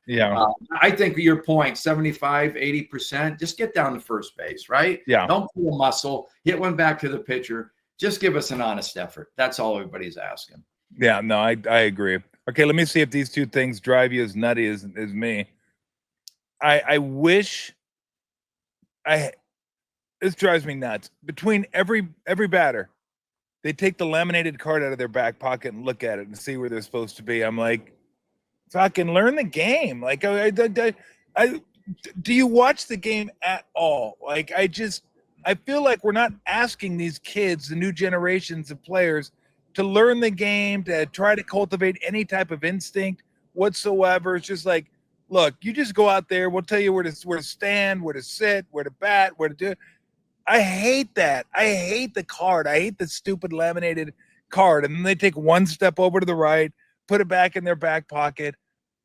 I think your point, 75, 80%, just get down to first base, right? Don't pull a muscle, hit one back to the pitcher. Just give us an honest effort. That's all everybody's asking. Yeah, no, I agree. Okay, let me see if these two things drive you as nutty as me. I wish this drives me nuts. Between every batter, they take the laminated card out of their back pocket and look at it and see where they're supposed to be. I'm like, fucking learn the game. Like, do you watch the game at all? Like, I feel like we're not asking these kids, the new generations of players, to learn the game, to try to cultivate any type of instinct whatsoever. It's just like, look, you just go out there. We'll tell you where to stand, where to sit, where to bat, where to do. I hate that. I hate the card. I hate the stupid laminated card. And then they take one step over to the right, put it back in their back pocket.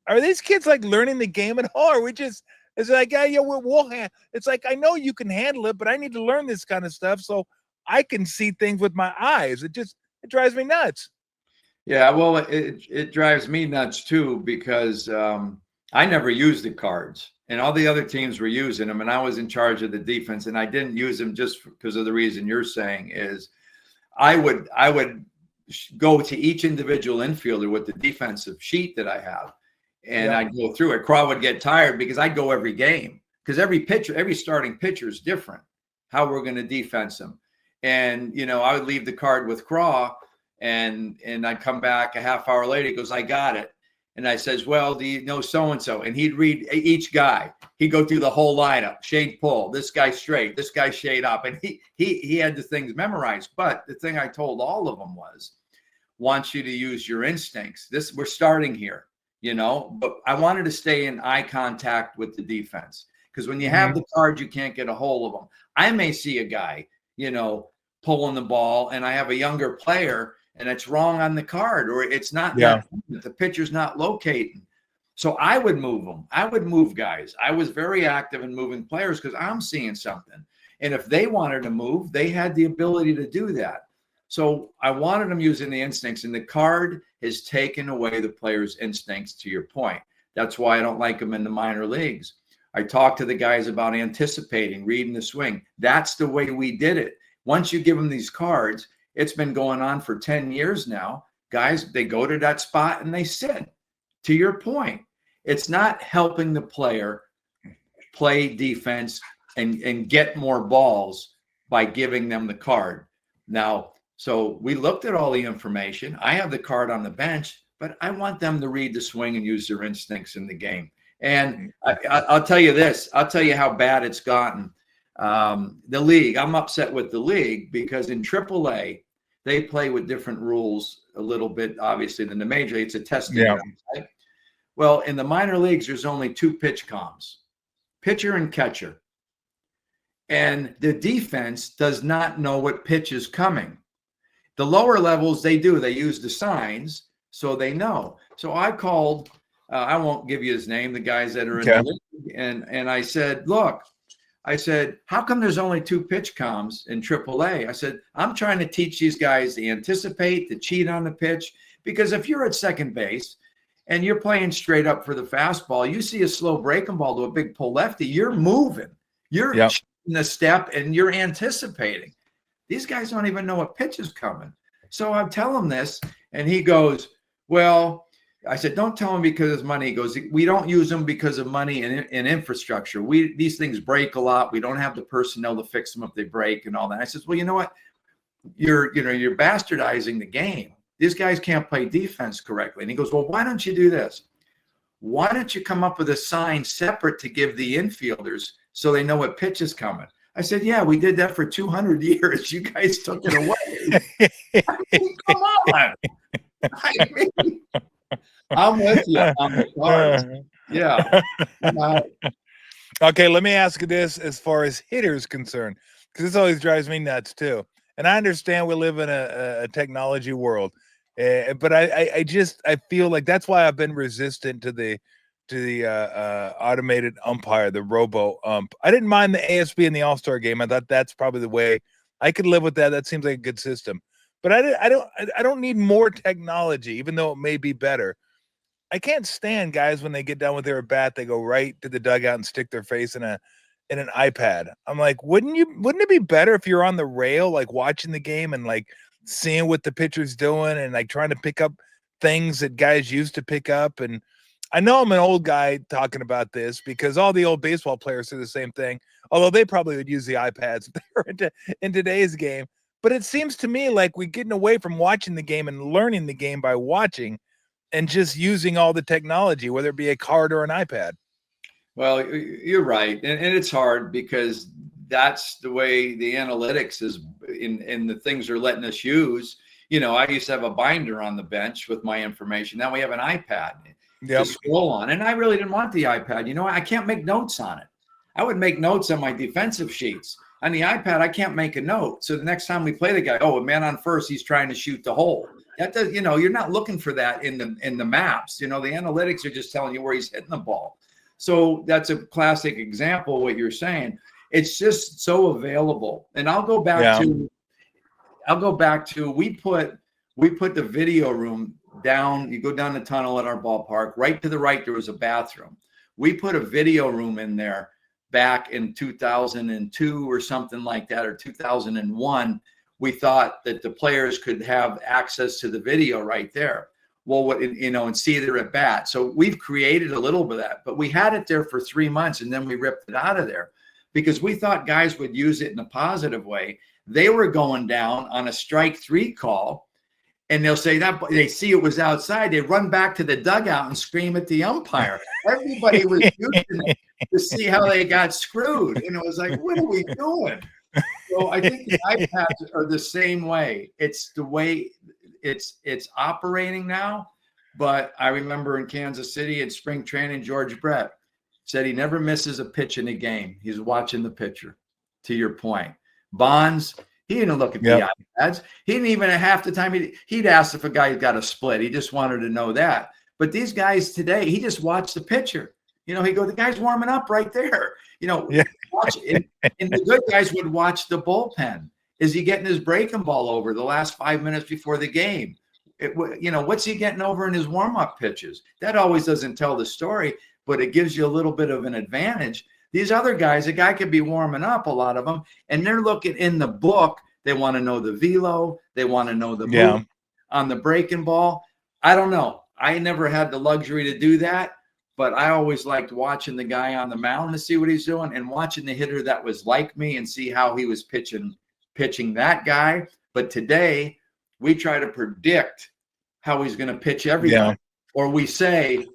Are these kids like learning the game at all? Or it's like, it's like, I know you can handle it, but I need to learn this kind of stuff so I can see things with my eyes. It drives me nuts. Yeah, well, it drives me nuts too, because I never used the cards, and all the other teams were using them, and I was in charge of the defense, and I didn't use them just because of the reason you're saying is I would go to each individual infielder with the defensive sheet that I have, and I'd go through it. Craw would get tired because I'd go every game, because every starting pitcher is different, how we're going to defense them. And, I would leave the card with Craw, and I'd come back a half hour later. He goes, I got it. And I says, well, do you know so-and-so? And he'd read each guy. He'd go through the whole lineup, shade pull, this guy straight, this guy shade up. And he had the things memorized. But the thing I told all of them was, want you to use your instincts. We're starting here, but I wanted to stay in eye contact with the defense. Because when you have the cards, you can't get a hold of them. I may see a guy, pulling the ball, and I have a younger player, and it's wrong on the card, or it's not that the pitcher's not locating. So I would move them. I would move guys. I was very active in moving players because I'm seeing something. And if they wanted to move, they had the ability to do that. So I wanted them using the instincts, and the card has taken away the player's instincts, to your point. That's why I don't like them in the minor leagues. I talked to the guys about anticipating, reading the swing. That's the way we did it. Once you give them these cards, it's been going on for 10 years now. Guys, they go to that spot and they sit. To your point, it's not helping the player play defense and get more balls by giving them the card. Now, so we looked at all the information. I have the card on the bench, but I want them to read the swing and use their instincts in the game. And I'll tell you this. I'll tell you how bad it's gotten. The league, I'm upset with the league because in AAA, they play with different rules a little bit, obviously, than the major. It's a testing ground, right? Well, in the minor leagues, there's only 2 pitch comms, pitcher and catcher. And the defense does not know what pitch is coming. The lower levels, they do. They use the signs, so they know. So I called, I won't give you his name, the guys that are in the league, and I said, look, I said, how come there's only 2 pitch comms in AAA? I said, I'm trying to teach these guys to anticipate, to cheat on the pitch. Because if you're at second base and you're playing straight up for the fastball, you see a slow breaking ball to a big pull lefty, you're moving. You're in the step and you're anticipating. These guys don't even know what pitch is coming. So I'm telling him this, and he goes, well, I said, don't tell him because of money. He goes, we don't use them because of money and infrastructure. These things break a lot. We don't have the personnel to fix them if they break and all that. I said, well, you know what? You're bastardizing the game. These guys can't play defense correctly. And he goes, well, why don't you do this? Why don't you come up with a sign separate to give the infielders so they know what pitch is coming? I said, yeah, we did that for 200 years. You guys took it away. I mean, come on. I mean, I'm with you on the cards. Yeah. Okay, let me ask you this as far as hitters concerned, because this always drives me nuts too. And I understand we live in a technology world, but I feel like that's why I've been resistant to the automated umpire, the robo ump. I didn't mind the ASB in the All-Star game. I thought that's probably the way I could live with that. That seems like a good system. But I don't need more technology, even though it may be better. I can't stand guys when they get done with their at bat, they go right to the dugout and stick their face in an iPad. I'm like, wouldn't it be better if you're on the rail, like watching the game and like seeing what the pitcher's doing and like trying to pick up things that guys used to pick up? And I know I'm an old guy talking about this because all the old baseball players do the same thing, although they probably would use the iPads if they were in today's game. But it seems to me like we're getting away from watching the game and learning the game by watching and just using all the technology, whether it be a card or an iPad. Well, you're right. And it's hard because that's the way the analytics is in the things they're letting us use. I used to have a binder on the bench with my information. Now we have an iPad to scroll on. And I really didn't want the iPad. I can't make notes on it. I would make notes on my defensive sheets. On the iPad, I can't make a note. So the next time we play the guy, a man on first, he's trying to shoot the hole. That does, you're not looking for that in the maps. The analytics are just telling you where he's hitting the ball. So that's a classic example of what you're saying. It's just so available. And I'll go back to we put the video room down. You go down the tunnel at our ballpark. Right to the right, there was a bathroom. We put a video room in there back in 2002 or something like that, or 2001, we thought that the players could have access to the video right there. Well, what, you know, and see their at bat. So we've created a little bit of that, but we had it there for 3 months and then we ripped it out of there because we thought guys would use it in a positive way. They were going down on a strike 3 call and they'll say that they see it was outside. They run back to the dugout and scream at the umpire. Everybody was using it to see how they got screwed. And it was like, what are we doing? So I think the iPads are the same way. It's the way it's operating now. But I remember in Kansas City in spring training, George Brett said he never misses a pitch in a game. He's watching the pitcher, to your point. Bonds, he didn't look at the iPads. He didn't even half the time he'd ask if a guy got a split. He just wanted to know that. But these guys today, he just watched the pitcher. You know, he go, the guy's warming up right there. You know, watch it. And the good guys would watch the bullpen. Is he getting his breaking ball over the last 5 minutes before the game? You know, what's he getting over in his warm-up pitches? That always doesn't tell the story, but it gives you a little bit of an advantage. These other guys, a guy could be warming up, a lot of them, and they're looking in the book. They want to know the velo. They want to know the move on the breaking ball. I don't know. I never had the luxury to do that, but I always liked watching the guy on the mound to see what he's doing and watching the hitter that was like me and see how he was pitching that guy. But today, we try to predict how he's going to pitch everybody. Or we say,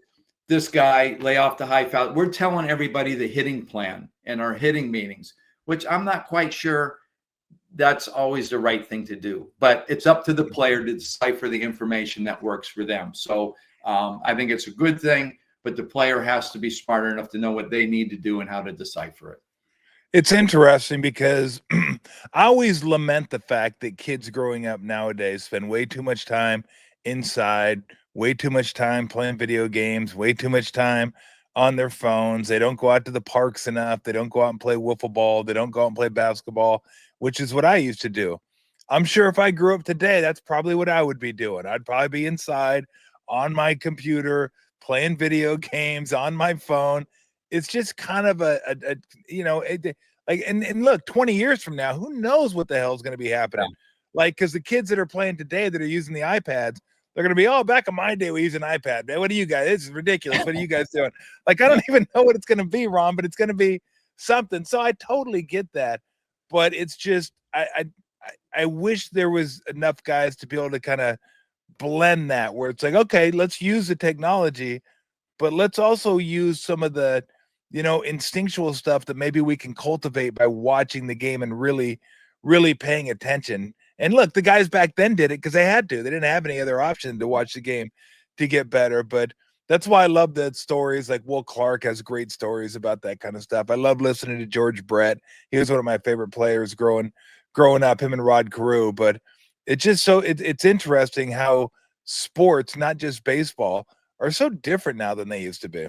this guy, lay off the high foul. We're telling everybody the hitting plan in our hitting meetings, which I'm not quite sure that's always the right thing to do. But it's up to the player to decipher the information that works for them. So I think it's a good thing, but the player has to be smart enough to know what they need to do and how to decipher it. It's interesting because I always lament the fact that kids growing up nowadays spend way too much time inside, way too much time playing video games, way too much time on their phones. They don't go out to the parks enough. They don't go out and play wiffle ball. They don't go out and play basketball, which is what I used to do. I'm sure if I grew up today, that's probably what I would be doing. I'd probably be inside on my computer, playing video games on my phone. It's just kind of and look, 20 years from now, who knows what the hell is going to be happening? Like, because the kids that are playing today that are using the iPads, they're going to be, back in my day, we used an iPad. Man, what are you guys? This is ridiculous. What are you guys doing? Like, I don't even know what it's going to be, Ron, but it's going to be something. So I totally get that. But it's just, I wish there was enough guys to be able to kind of blend that where it's like, okay, let's use the technology, but let's also use some of the, instinctual stuff that maybe we can cultivate by watching the game and really, really paying attention. And look, the guys back then did it because they had to. They didn't have any other option to watch the game to get better. But that's why I love the stories. Like Will Clark has great stories about that kind of stuff. I love listening to George Brett. He was one of my favorite players growing up, him and Rod Carew. But it's just it's interesting how sports, not just baseball, are so different now than they used to be.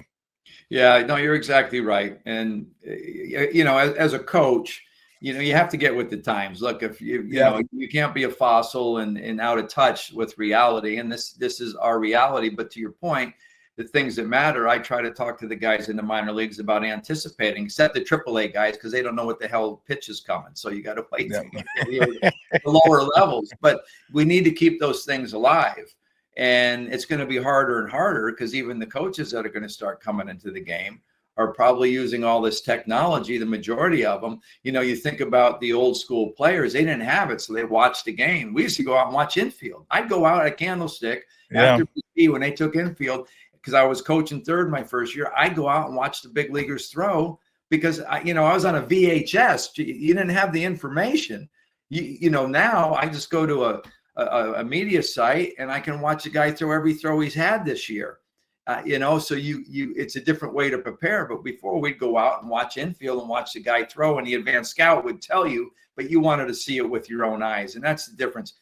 Yeah, no, you're exactly right. And, as a coach, you have to get with the times. Look, if you can't be a fossil and out of touch with reality. And this is our reality. But to your point, the things that matter, I try to talk to the guys in the minor leagues about anticipating, except the AAA guys, because they don't know what the hell pitch is coming. So you got to wait till the lower levels. But we need to keep those things alive. And it's going to be harder and harder because even the coaches that are going to start coming into the game are probably using all this technology, the majority of them. You think about the old school players, they didn't have it, so they watched the game. We used to go out and watch infield. I'd go out at Candlestick after BP when they took infield because I was coaching third my first year. I'd go out and watch the big leaguers throw because, I was on a VHS. You didn't have the information. Now I just go to a media site and I can watch a guy throw every throw he's had this year. So it's a different way to prepare. But before we'd go out and watch infield and watch the guy throw, and the advanced scout would tell you, but you wanted to see it with your own eyes. And that's the difference.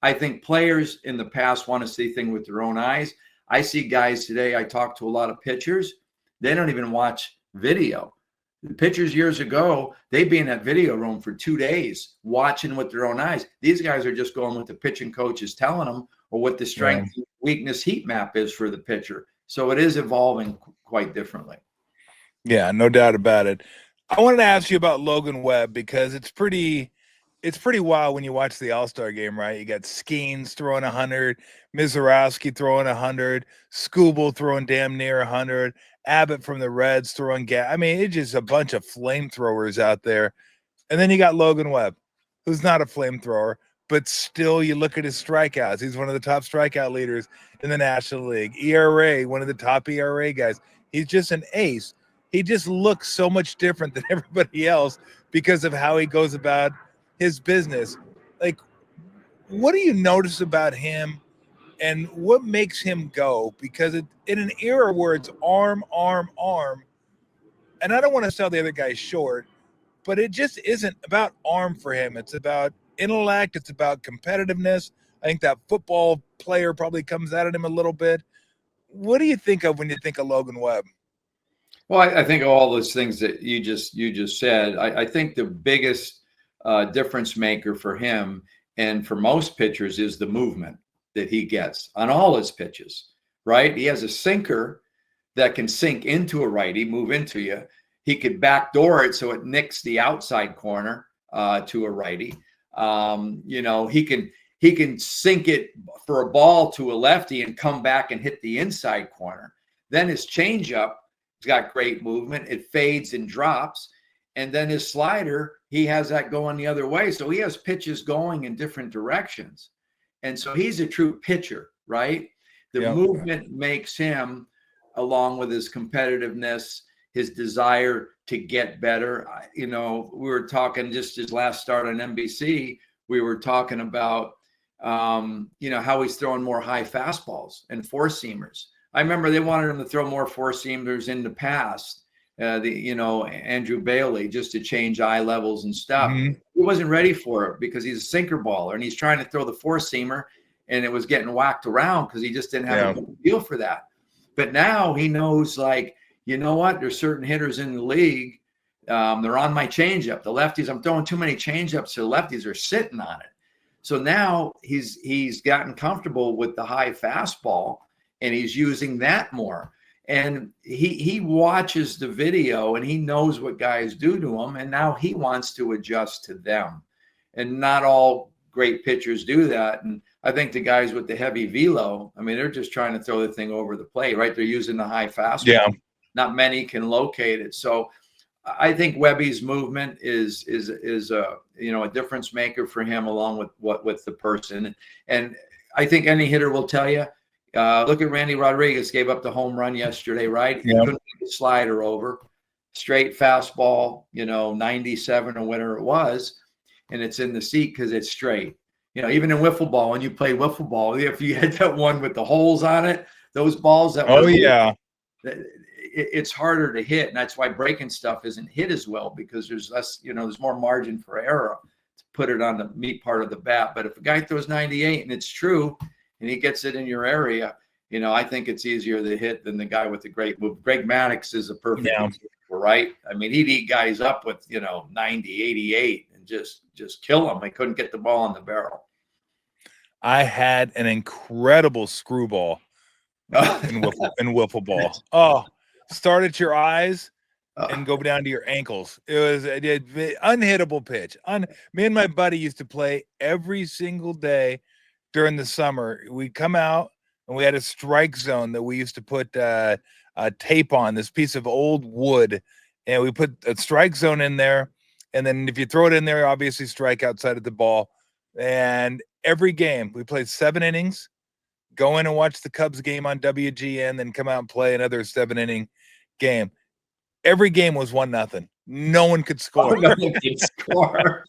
I think players in the past want to see things with their own eyes. I see guys today, I talk to a lot of pitchers. They don't even watch video. The pitchers years ago, they'd be in that video room for 2 days watching with their own eyes. These guys are just going with the pitching coach is telling them or what the strength, weakness, heat map is for the pitcher. So it is evolving quite differently. Yeah, no doubt about it. I wanted to ask you about Logan Webb because it's pretty it's pretty wild when you watch the All-Star game, right? You got Skeens throwing 100, Mizorowski throwing 100, Skubal throwing damn near 100, Abbott from the Reds throwing I mean, it's just a bunch of flamethrowers out there. And then you got Logan Webb, who's not a flamethrower, but still you look at his strikeouts. He's one of the top strikeout leaders in the National League. ERA, one of the top ERA guys. He's just an ace. He just looks so much different than everybody else because of how he goes about his business. Like, what do you notice about him and what makes him go? Because in an era where it's arm, and I don't want to sell the other guy short, but it just isn't about arm for him. It's about intellect. It's about competitiveness. I think that football player probably comes out at him a little bit. What do you think of when you think of Logan Webb? Well, I think all those things that you just said. I think the biggest difference maker for him and for most pitchers is the movement that he gets on all his pitches, right? He has a sinker that can sink into a righty, move into you. He could backdoor it so it nicks the outside corner to a righty. He can sink it for a ball to a lefty and come back and hit the inside corner. Then his changeup, he's got great movement. It fades and drops. And then his slider, he has that going the other way. So he has pitches going in different directions. And so he's a true pitcher, right? The movement makes him, along with his competitiveness, his desire to get better. We were talking just his last start on NBC, we were talking about, how he's throwing more high fastballs and four-seamers. I remember they wanted him to throw more four-seamers in the past. Andrew Bailey, just to change eye levels and stuff. Mm-hmm. He wasn't ready for it because he's a sinker baller and he's trying to throw the four-seamer and it was getting whacked around because he just didn't have a feel for that. But now he knows, like, you know what? There's certain hitters in the league. They're on my changeup. The lefties, I'm throwing too many changeups, so the lefties are sitting on it. So now he's gotten comfortable with the high fastball and he's using that more. And he watches the video and he knows what guys do to him. And now he wants to adjust to them. And not all great pitchers do that. And I think the guys with the heavy velo, I mean, they're just trying to throw the thing over the plate, right? They're using the high fastball. Yeah. Not many can locate it. So I think Webby's movement is a difference maker for him, along with the person. And I think any hitter will tell you, look at Randy Rodriguez, gave up the home run yesterday, right? He couldn't get the slider over. Straight fastball, 97 or whatever it was, and it's in the seat because it's straight. Even in wiffle ball, when you play wiffle ball, if you hit that one with the holes on it, those balls that it's harder to hit, and that's why breaking stuff isn't hit as well, because there's less, there's more margin for error to put it on the meat part of the bat. But if a guy throws 98 and it's true, and he gets it in your area, I think it's easier to hit than the guy with the great move. Greg Maddux is a perfect example, right? I mean, he'd eat guys up with, 90, 88 and just kill them. They couldn't get the ball in the barrel. I had an incredible screwball in wiffle ball. Oh, start at your eyes and go down to your ankles. It was an unhittable pitch. Me and my buddy used to play every single day during the summer. We'd come out and we had a strike zone that we used to put a tape on, this piece of old wood, and we put a strike zone in there. And then if you throw it in there, obviously strike outside of the ball. And every game we played 7 innings, go in and watch the Cubs game on WGN, then come out and play another 7-inning game. Every game was 1-0. No one could score. No one could score.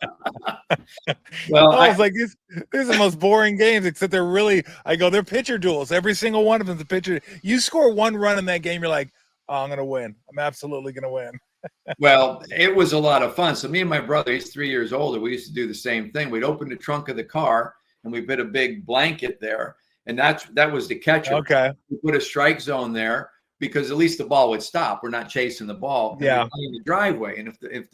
Well, I was like, these are the most boring games, except they're pitcher duels. Every single one of them is a pitcher. You score 1 run in that game, you're like, oh, I'm going to win. I'm absolutely going to win. Well, it was a lot of fun. So me and my brother, he's 3 years older, we used to do the same thing. We'd open the trunk of the car and we put a big blanket there. And that was the catcher. Okay. We put a strike zone there because at least the ball would stop. We're not chasing the ball. Yeah. In the driveway. And if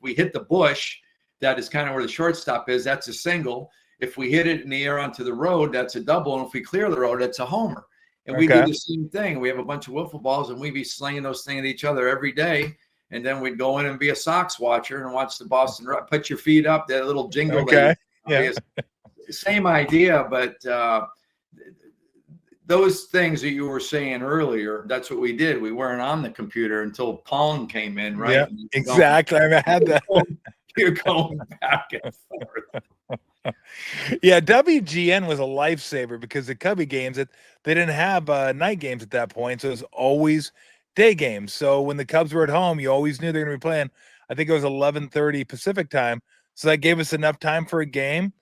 we hit the bush, that is kind of where the shortstop is. That's a single. If we hit it in the air onto the road, that's a double. And if we clear the road, that's a homer. And we do the same thing. We have a bunch of wiffle balls and we be slinging those things at each other every day. and then we'd go in and be a Sox watcher and watch the Boston. Put your feet up, that little jingle. Okay. Yeah. Same idea, but those things that you were saying earlier, that's what we did. We weren't on the computer until Pong came in, right? Yeah, exactly. I had that. You're going back and forth. Yeah, WGN was a lifesaver because the Cubby games, they didn't have night games at that point, so it was always day games. So when the Cubs were at home, you always knew they were going to be playing. I think it was 11:30 Pacific time, so that gave us enough time for a game.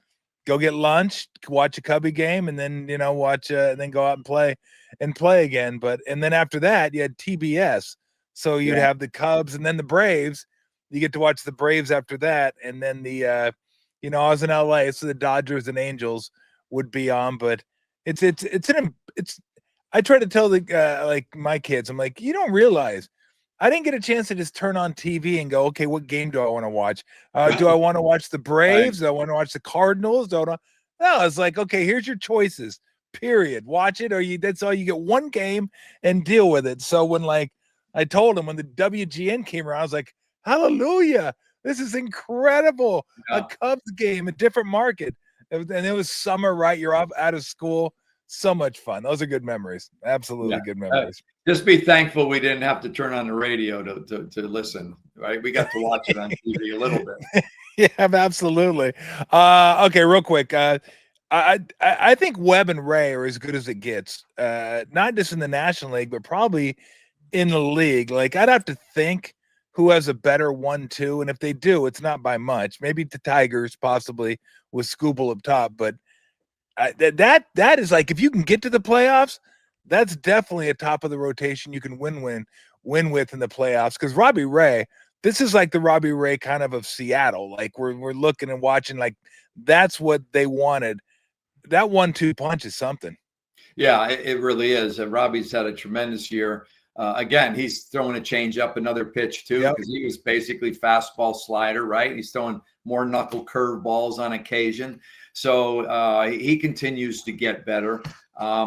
Go get lunch, watch a Cubby game, and then watch, and then go out and play again. And then after that, you had TBS, so you'd have the Cubs and then the Braves. You get to watch the Braves after that, and then I was in LA, so the Dodgers and Angels would be on. But it's. I try to tell like my kids, I'm like, you don't realize I didn't get a chance to just turn on TV and go, okay, what game do I want to watch? Do I want to watch the Braves? Do I want to watch the Cardinals? No, it's like, okay, here's your choices, period. Watch it, or that's all. You get one game and deal with it. So when I told him when the WGN came around, I was like, hallelujah, this is incredible. Yeah. A Cubs game, a different market. And it was summer, right? You're out of school. So much fun. Those are good memories. Absolutely good memories. Just be thankful we didn't have to turn on the radio to listen, right? We got to watch it on TV a little bit. Yeah, absolutely. Okay, real quick. I think Webb and Ray are as good as it gets. Not just in the National League, but probably in the league. Like, I'd have to think who has a better 1-2, and if they do, it's not by much. Maybe the Tigers, possibly with Scooble up top, but that is like, if you can get to the playoffs, that's definitely a top of the rotation you can win with in the playoffs. Because Robbie Ray, this is like the Robbie Ray kind of Seattle. Like we're looking and watching, like that's what they wanted. That 1-2 punch is something. Yeah, it really is. Robbie's had a tremendous year. Again, he's throwing a change up, another pitch too, because he was basically fastball slider, right? He's throwing more knuckle curve balls on occasion. So he continues to get better.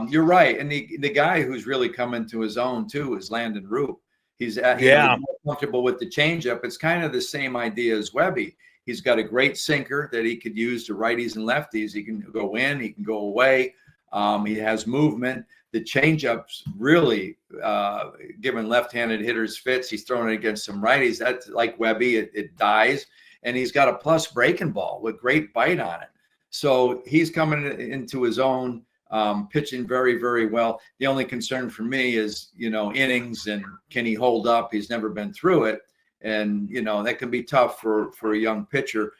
You're right. And the guy who's really coming to his own too is Landon Roop. He's more comfortable with the changeup. It's kind of the same idea as Webby. He's got a great sinker that he could use to righties and lefties. He can go in, he can go away. He has movement. The changeup's really giving left-handed hitters fits. He's throwing it against some righties. That's like Webby. It dies. And he's got a plus breaking ball with great bite on it. So he's coming into his own, pitching very, very well. The only concern for me is, innings and can he hold up? He's never been through it. And, that can be tough for a young pitcher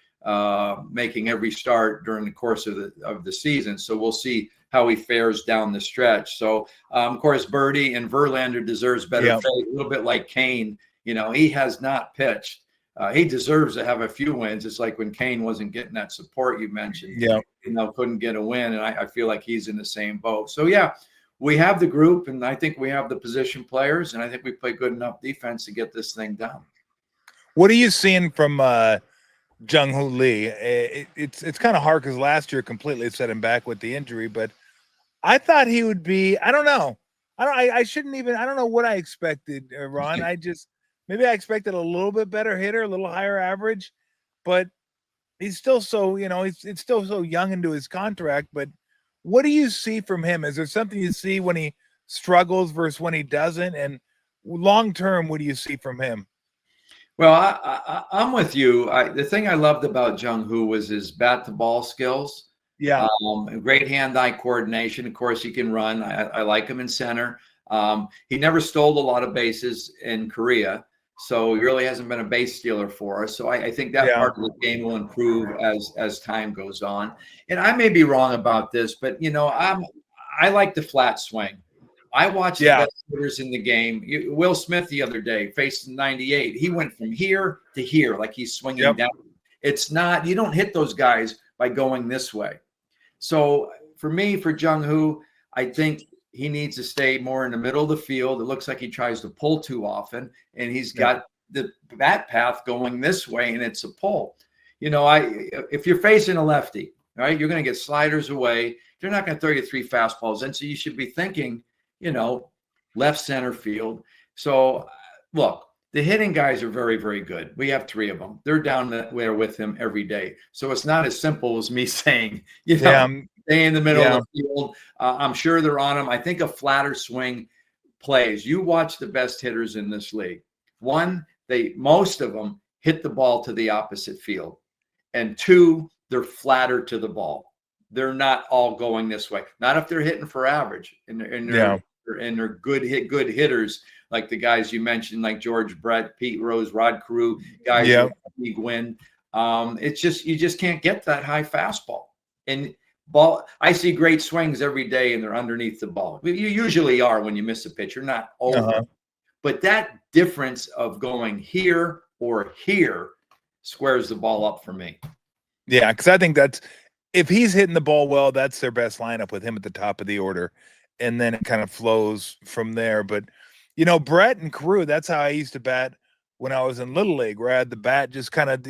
making every start during the course of the season. So we'll see how he fares down the stretch. So, of course, Birdie and Verlander deserves better fate, a little bit like Kane. He has not pitched. He deserves to have a few wins. It's like when Kane wasn't getting that support you mentioned. Couldn't get a win, and I feel like he's in the same boat. So, we have the group, and I think we have the position players, and I think we play good enough defense to get this thing done. What are you seeing from Jung-Hoo Lee? It's kind of hard because last year completely set him back with the injury, but I thought he would be. I don't know. I shouldn't even. I don't know what I expected, Ron. Maybe I expected a little bit better hitter, a little higher average, but he's still so, it's still so young into his contract. But what do you see from him? Is there something you see when he struggles versus when he doesn't? And long term, what do you see from him? Well, I'm with you. The thing I loved about Jung-Hoo was his bat to ball skills. Yeah. Great hand-eye coordination. Of course, he can run. I like him in center. He never stole a lot of bases in Korea. So he really hasn't been a base stealer for us. So I think that part of the game will improve as time goes on. And I may be wrong about this, but I like the flat swing. I watched the best hitters in the game. Will Smith the other day faced 98. He went from here to here like he's swinging down. It's not, you don't hit those guys by going this way. So for me, for Jung-Hoo, I think he needs to stay more in the middle of the field. It looks like he tries to pull too often, and he's got the bat path going this way, and it's a pull. If you're facing a lefty, right, you're going to get sliders away. They're not going to throw you 3 fastballs. And so you should be thinking, left center field. So look, The hitting guys are very, very good. We have 3 of them. They're down there with him every day. So it's not as simple as me saying, stay in the middle of the field. I'm sure they're on him. I think a flatter swing plays. You watch the best hitters in this league. One, most of them hit the ball to the opposite field. And 2, they're flatter to the ball. They're not all going this way. Not if they're hitting for average and they're good hitters, like the guys you mentioned, like George Brett, Pete Rose, Rod Carew, guys with league win. It's just, you just can't get that high fastball. And I see great swings every day and they're underneath the ball. You usually are when you miss a pitch. You're not over. But that difference of going here or here squares the ball up for me. Yeah, because I think if he's hitting the ball well, that's their best lineup with him at the top of the order. And then it kind of flows from there. But, Brett and Carew, that's how I used to bat when I was in Little League, where I had the bat just kind of,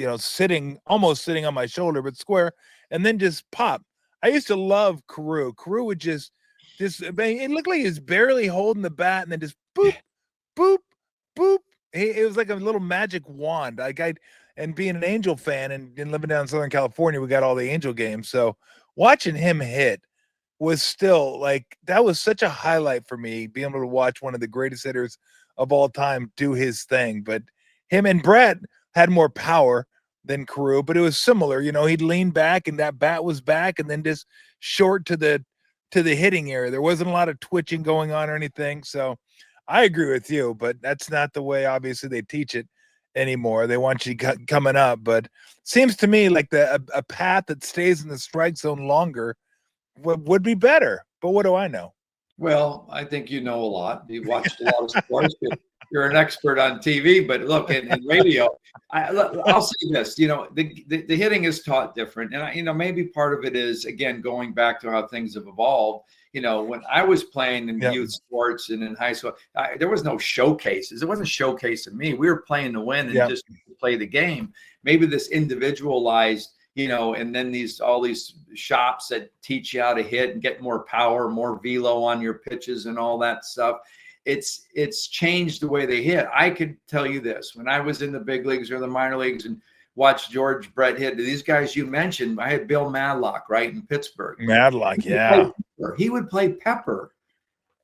almost sitting on my shoulder, but square, and then just pop. I used to love Carew. Carew would just, it looked like he was barely holding the bat and then just boop, boop, boop. It was like a little magic wand. And being an Angel fan and living down in Southern California, we got all the Angel games. So watching him hit was still that was such a highlight for me, being able to watch one of the greatest hitters of all time do his thing. But him and Brett had more power than Carew, but it was similar. He'd lean back and that bat was back and then just short to the hitting area. There wasn't a lot of twitching going on or anything. So I agree with you, but that's not the way, obviously, they teach it anymore. They want you coming up, but seems to me like a path that stays in the strike zone longer would be better. But what do I know? Well, I think you know a lot. You've watched a lot of sports. You're an expert on TV, but look, in radio, I'll say this, the hitting is taught different. And, maybe part of it is, again, going back to how things have evolved. When I was playing in youth sports and in high school, there was no showcases. It wasn't showcasing me. We were playing to win and just play the game. Maybe this individualized, and then all these shops that teach you how to hit and get more power, more velo on your pitches and all that stuff. It's changed the way they hit. I could tell you this, when I was in the big leagues or the minor leagues and watched George Brett hit, these guys you mentioned, I had Bill Madlock, right, in Pittsburgh. Madlock, yeah. He would play Pepper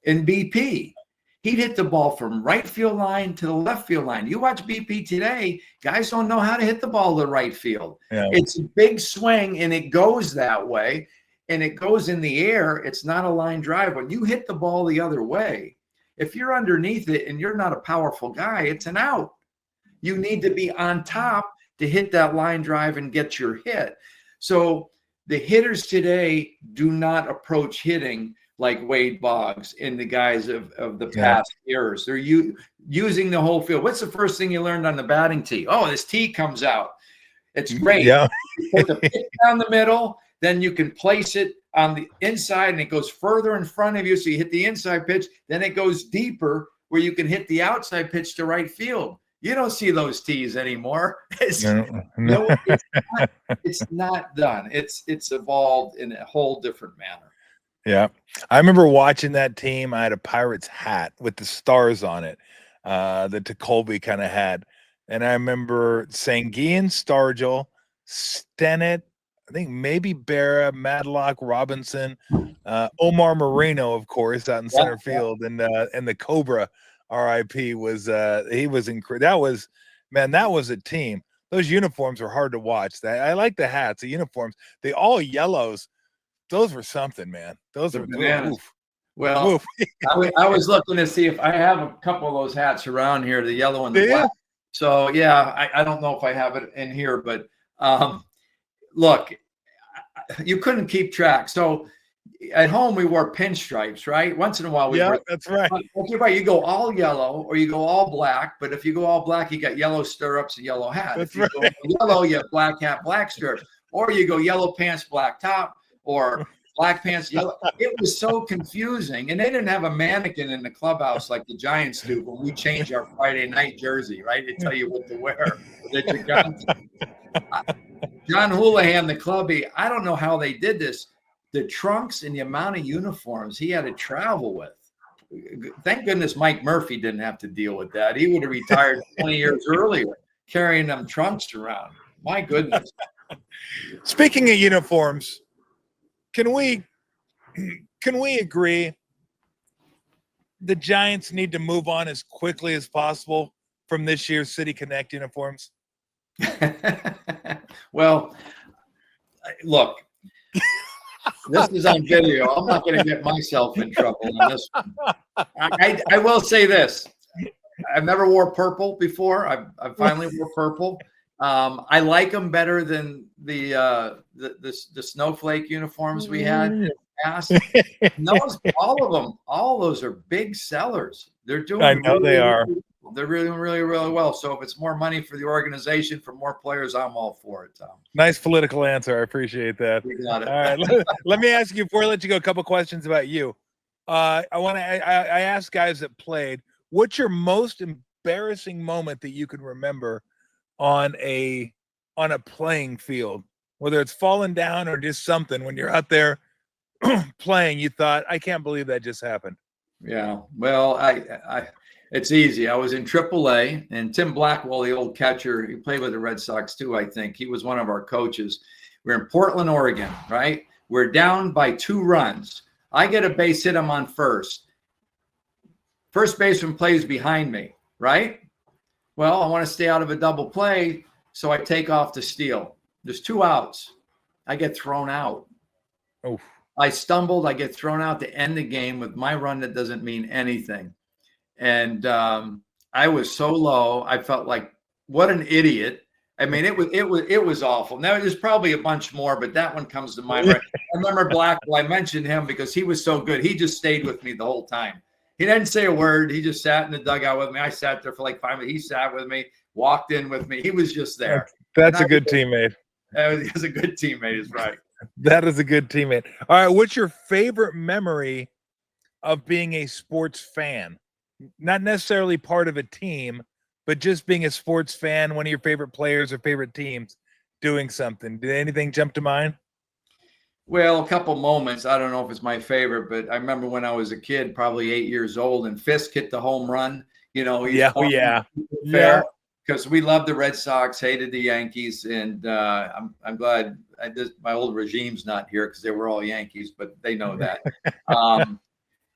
in BP. He'd hit the ball from right field line to the left field line. You watch BP today, guys don't know how to hit the ball to right field. Yeah. It's a big swing, and it goes that way, and it goes in the air. It's not a line drive. When you hit the ball the other way, if you're underneath it and you're not a powerful guy, it's an out. You need to be on top to hit that line drive and get your hit. So the hitters today do not approach hitting like Wade Boggs and the guys of the past years. They're using the whole field. What's the first thing you learned on the batting tee? Oh, this tee comes out. It's great. Yeah. You put the pitch down the middle, then you can place it on the inside and it goes further in front of you. So you hit the inside pitch, then it goes deeper where you can hit the outside pitch to right field. You don't see those tees anymore. It's not done. It's evolved in a whole different manner. Yeah. I remember watching that team. I had a Pirates hat with the stars on it that Colby kind of had. And I remember Sanguian, Stargell, Stennett, I think maybe Berra, Madlock, Robinson, Omar Moreno, of course, out in center field, and the Cobra, RIP, was he was incredible. That was a team. Those uniforms were hard to watch. I like the hats, the uniforms. They all yellows. Those were something, man. Those were bananas. Well, I was looking to see if I have a couple of those hats around here, the yellow and the black. So yeah, I don't know if I have it in here, but look, you couldn't keep track. So at home we wore pinstripes, right? Once in a while that's right. You're right. You go all yellow or you go all black, but if you go all black, you got yellow stirrups and yellow hat. That's if you go yellow, you have black hat, black stirrups, or you go yellow pants, black top, or black pants, yellow. It was so confusing. And they didn't have a mannequin in the clubhouse like the Giants do when we change our Friday night jersey, right? They tell you what to wear. John Houlihan, the clubby, I don't know how they did this. The trunks and the amount of uniforms he had to travel with thank goodness Mike Murphy didn't have to deal with that. He would have retired 20 years earlier, carrying them trunks around. My goodness. Speaking of uniforms, can we agree the Giants need to move on as quickly as possible from this year's City Connect uniforms? Well, look, this is on video. I'm not going to get myself in trouble on this one. I will say this. I've never wore purple before. I finally wore purple. I like them better than the snowflake uniforms we had in the past. All of them, all those are big sellers. They're doing. I know they are. They're really, really, really well. So if it's more money for the organization, for more players, I'm all for it, Tom. Nice political answer. I appreciate that. You got it. All right. Let me ask you, before I let you go, a couple questions about you. I asked guys that played, what's your most embarrassing moment that you can remember on a playing field, whether it's falling down or just something when you're out there playing, you thought, I can't believe that just happened? Yeah. Well, it's easy. I was in AAA, and Tim Blackwell, the old catcher, he played with the Red Sox too, I think. He was one of our coaches. We're in Portland, Oregon, right? We're down by 2 runs. I get a base hit. I'm on first. First baseman plays behind me, right? Well, I want to stay out of a double play, so I take off to steal. There's 2 outs. I get thrown out. Oh. I stumbled. I get thrown out to end the game with my run that doesn't mean anything. And I was so low. I felt like, what an idiot. I mean, it was awful. Now there's probably a bunch more, but that one comes to mind. Right? I remember Blackwell. I mentioned him because he was so good. He just stayed with me the whole time. He didn't say a word. He just sat in the dugout with me. I sat there for like 5 minutes. He sat with me, walked in with me. He was just there. That's a good teammate. He was a good teammate, is right. That is a good teammate. All right, what's your favorite memory of being a sports fan? Not necessarily part of a team, but just being a sports fan, one of your favorite players or favorite teams doing something. Did anything jump to mind? Well, a couple moments. I don't know if it's my favorite, but I remember when I was a kid, probably 8 years old, and Fisk hit the home run. Yeah. Because we loved the Red Sox, hated the Yankees, and I'm glad my old regime's not here because they were all Yankees, but they know that.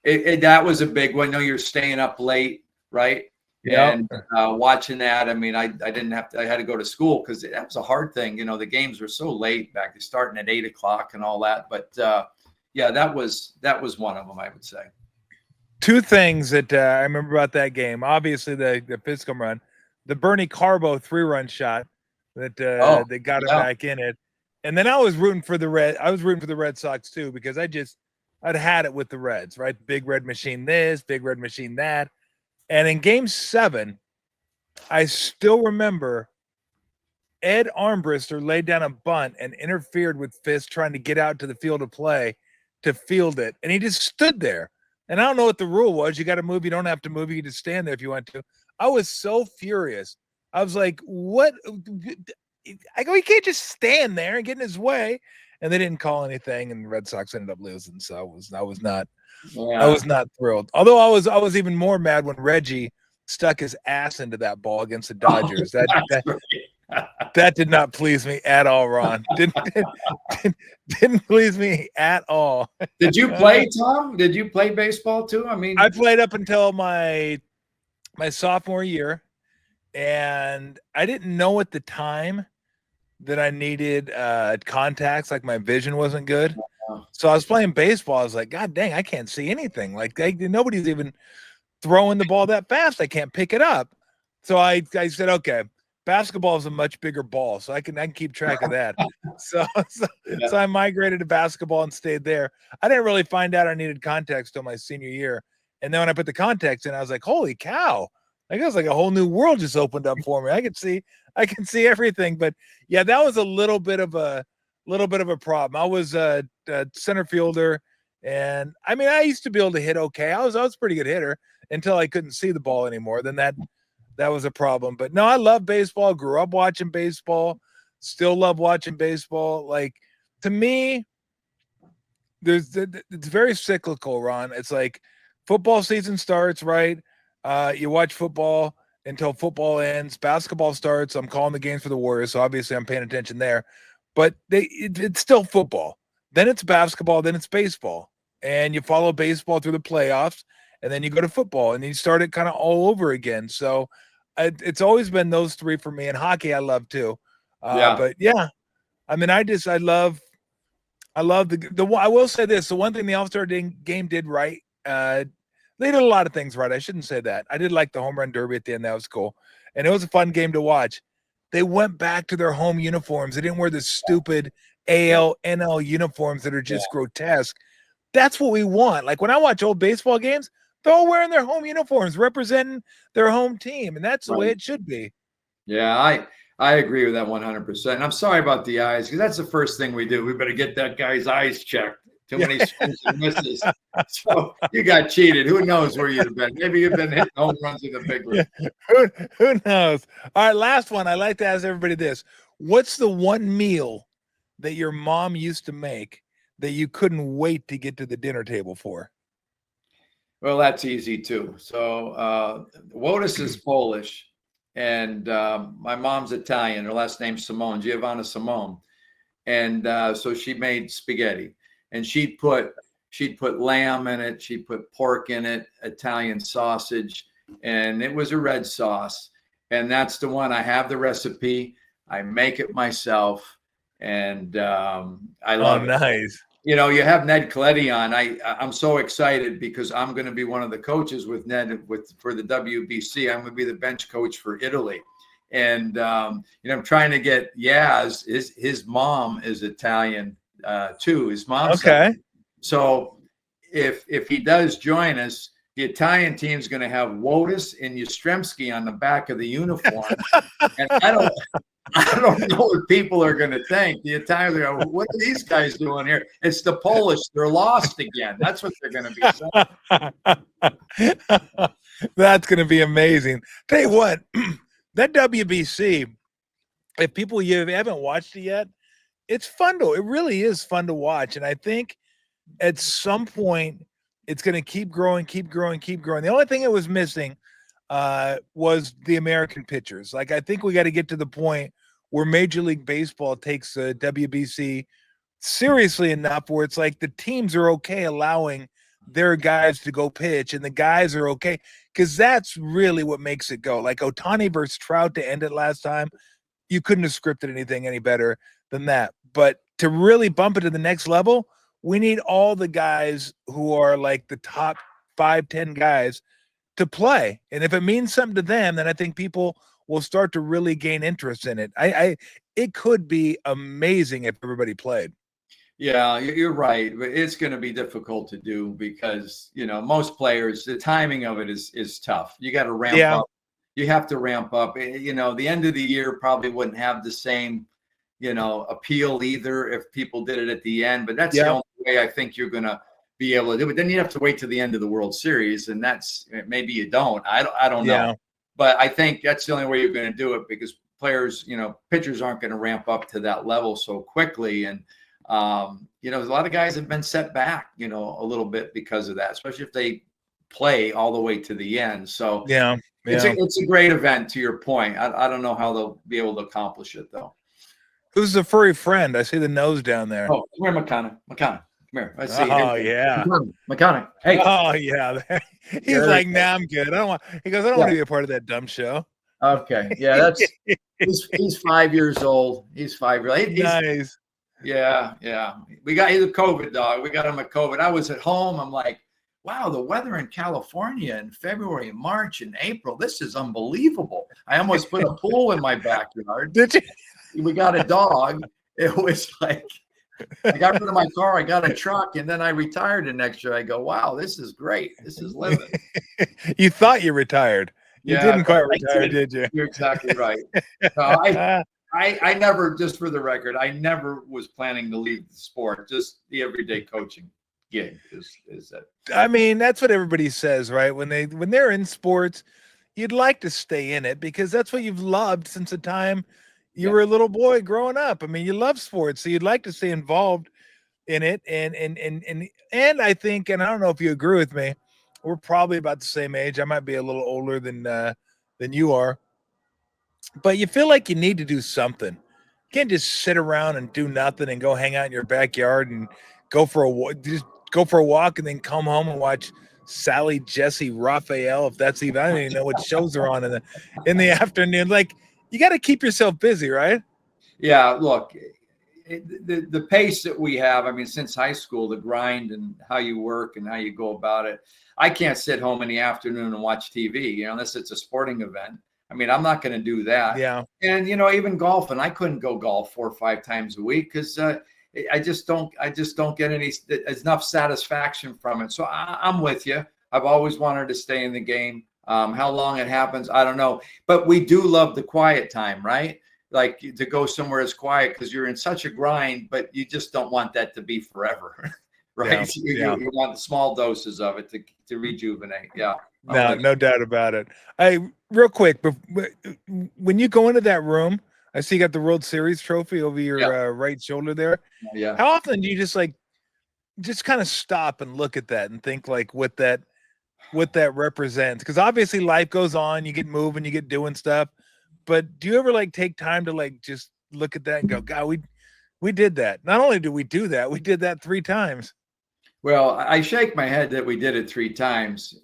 That was a big one. You're staying up late, right? Yeah. And watching that, I mean, I didn't have to. I had to go to school because that was a hard thing. The games were so late back. They're starting at 8 o'clock and all that. But yeah, that was one of them, I would say. 2 things that I remember about that game. Obviously, the Fisk home run, the Bernie Carbo 3-run shot that they got him back in it, and then I was rooting for the Red Sox too, because I'd had it with the Reds, right? Big red machine this, big red machine that. And in game 7, I still remember Ed Armbruster laid down a bunt and interfered with Fisk trying to get out to the field of play to field it. And he just stood there. And I don't know what the rule was. You got to move. You don't have to move. You can just stand there if you want to. I was so furious. I was like, what? I go, he can't just stand there and get in his way. And they didn't call anything, and the Red Sox ended up losing. So I was not thrilled. Although I was even more mad when Reggie stuck his ass into that ball against the Dodgers. That did not please me at all, Ron. Didn't please me at all. Did you play, Tom? Did you play baseball too? I mean, I played up until my sophomore year, and I didn't know at the time that I needed contacts. Like, my vision wasn't good. So I was playing baseball. I was like, God dang, I can't see anything. Like, nobody's even throwing the ball that fast. I can't pick it up. So I said, okay, basketball is a much bigger ball, so I can keep track of that. So I migrated to basketball and stayed there. I didn't really find out I needed contacts till my senior year. And then when I put the contacts in, I was like, holy cow. I guess like a whole new world just opened up for me. I can see everything. But yeah, that was a little bit of a problem. I was a center fielder, and I mean, I used to be able to hit okay. I was a pretty good hitter until I couldn't see the ball anymore. Then that was a problem. But no, I love baseball. Grew up watching baseball. Still love watching baseball. Like, to me, it's very cyclical, Ron. It's like, football season starts, right? You watch football until football ends. Basketball starts. I'm calling the games for the Warriors, so obviously I'm paying attention there. But it's still football. Then it's basketball. Then it's baseball, and you follow baseball through the playoffs, and then you go to football, and you start it kind of all over again. So it's always been those three for me. And hockey, I love too. But yeah, I mean, I love the. I will say this: the one thing the All-Star game did right. They did a lot of things right. I shouldn't say that. I did like the home run derby at the end. That was cool, and it was a fun game to watch. They went back to their home uniforms. They didn't wear the stupid AL, NL uniforms that are just grotesque. That's what we want. Like when I watch old baseball games, they're all wearing their home uniforms, representing their home team, and that's the way it should be. Yeah, I agree with that 100%. I'm sorry about the eyes, because that's the first thing we do. We better get that guy's eyes checked. Too many swings and misses. So you got cheated. Who knows where you've been? Maybe you've been hitting home runs in the big league. Who knows? All right, last one. I like to ask everybody this. What's the one meal that your mom used to make that you couldn't wait to get to the dinner table for? Well, that's easy too. So Wotus is Polish, and my mom's Italian. Her last name's Simone, Giovanna Simone. And so she made spaghetti, and she'd put lamb in it, she'd put pork in it, Italian sausage, and it was a red sauce. And that's the one. I have the recipe. I make it myself, and I love it. Nice. You know, you have Ned Coletti on. I'm so excited because I'm going to be one of the coaches with Ned for the WBC. I'm going to be the bench coach for Italy. And, I'm trying to get Yaz. His mom is Italian too. His mom's Italian. So if he does join us, the Italian team's going to have Wotus and Yastrzemski on the back of the uniform. And I don't know what people are going to think. The Italians are going, what are these guys doing here? It's the Polish. They're lost again. That's what they're going to be saying. That's going to be amazing. Tell you what, that WBC, if people you haven't watched it yet, it really is fun to watch. And I think at some point it's going to keep growing. The only thing it was missing was the American pitchers. Like, I think we got to get to the point where Major League Baseball takes the WBC seriously enough where it's like the teams are okay allowing their guys to go pitch, and the guys are okay, because that's really what makes it go. Like Ohtani versus Trout to end it last time, you couldn't have scripted anything any better than that. But to really bump it to the next level, we need all the guys who are like the top 5-10 guys to play. And if it means something to them, then I think people will start to really gain interest in it. It could be amazing if everybody played. Yeah, you're right. But it's going to be difficult to do because, most players, the timing of it is tough. You got to ramp up. You have to ramp up. The end of the year probably wouldn't have the same, appeal either if people did it at the end. But that's the only way I think you're going to be able to do it. Then you have to wait to the end of the World Series, and maybe you don't. I don't know. But I think that's the only way you're going to do it, because players, pitchers aren't going to ramp up to that level so quickly. And, a lot of guys have been set back, a little bit because of that, especially if they play all the way to the end. So it's a great event, to your point. I don't know how they'll be able to accomplish it, though. Who's the furry friend? I see the nose down there. Oh, come here, McConnell. Come here. Let's see. Oh, yeah. McConnell. Hey. Oh, yeah. He's like, nah, I'm good. He goes, I don't want to be a part of that dumb show. Okay. Yeah, he's 5 years old. He's 5 years old. Nice. Yeah. He's a COVID dog. We got him a COVID. I was at home. I'm like, wow, the weather in California in February and March and April, this is unbelievable. I almost put a pool in my backyard. Did you? We got a dog. It was like, I got rid of my car. I got a truck, and then I retired the next year. I go, wow, this is great. This is living. You thought you retired. You didn't quite retire, did you? You're exactly right. I never, just for the record, I never was planning to leave the sport. Just the everyday coaching gig is that. I mean, that's what everybody says, right? When they're in sports, you'd like to stay in it because that's what you've loved since the time you were a little boy growing up. I mean, you love sports, so you'd like to stay involved in it. And I think, and I don't know if you agree with me, we're probably about the same age. I might be a little older than you are, but you feel like you need to do something. You can't just sit around and do nothing and go hang out in your backyard and go for a walk and then come home and watch Sally, Jesse, Raphael. If that's even, I don't even know what shows are on in the afternoon. Like, you got to keep yourself busy, right? Yeah, look, the pace that we have, I mean, since high school, the grind and how you work and how you go about it. I can't sit home in the afternoon and watch TV, unless it's a sporting event. I mean, I'm not going to do that. Yeah. And, even golfing, I couldn't go golf 4 or 5 times a week because I just don't get enough satisfaction from it. So I'm with you. I've always wanted to stay in the game. How long it happens, I don't know. But we do love the quiet time, right? Like to go somewhere as quiet because you're in such a grind, but you just don't want that to be forever, right? Yeah. You want the small doses of it to rejuvenate. Yeah. No doubt about it. Hey, real quick, but when you go into that room, I see you got the World Series trophy over your right shoulder there. Yeah. How often do you just kind of stop and look at that and think like what that represents? Because obviously life goes on, you get moving, you get doing stuff. But do you ever like take time to like just look at that and go, God, we did that. Not only do we do that, we did that 3 times. Well, I shake my head that we did it 3 times.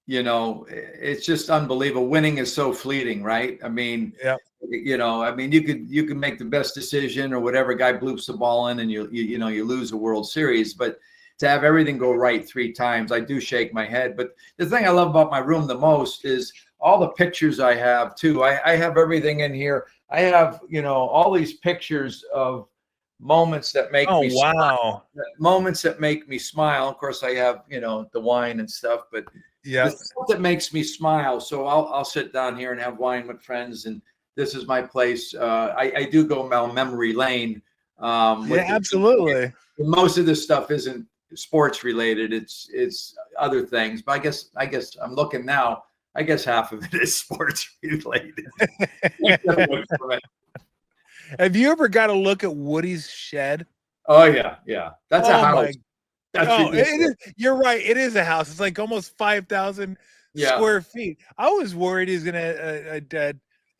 It's just unbelievable. Winning is so fleeting, right? I mean, yeah. You could make the best decision or whatever, guy bloops the ball in and you lose a World Series, but to have everything go right 3 times, I do shake my head. But the thing I love about my room the most is all the pictures I have too. I have everything in here. I have, all these pictures of moments that make me smile. Moments that make me smile. Of course, I have, the wine and stuff, but the stuff that makes me smile. So I'll sit down here and have wine with friends, and this is my place. I do go down memory lane. Absolutely. Most of this stuff isn't sports related. It's other things. But I guess I'm looking now. I guess half of it is sports related. Have you ever got to look at Woody's shed? Oh yeah. That's a house. You're right. It is a house. It's like almost 5,000 square feet. I was worried he's gonna.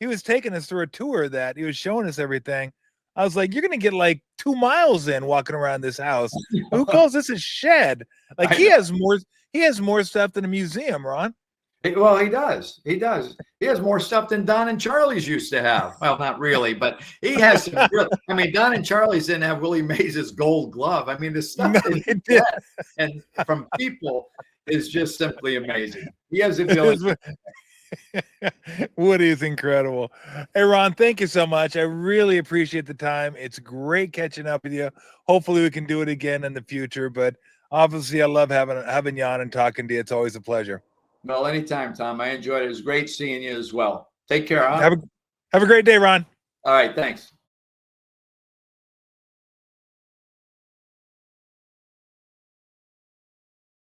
He was taking us through a tour of that. He was showing us everything. I was like, you're gonna get like 2 miles in walking around this house. Who calls this a shed? Like he has more stuff than a museum, Ron. Well, he does. He has more stuff than Don and Charlie's used to have. Well, not really, but he has some Don and Charlie's didn't have Willie Mays' gold glove. I mean, the stuff and from people is just simply amazing. He has the ability. Woody is incredible. Hey, Ron, thank you so much. I really appreciate the time. It's great catching up with you. Hopefully we can do it again in the future, but obviously I love having you on and talking to you. It's always a pleasure. Well, anytime, Tom. I enjoyed it. It was great seeing you as well. Take care. Huh? Have a great day, Ron. All right. Thanks.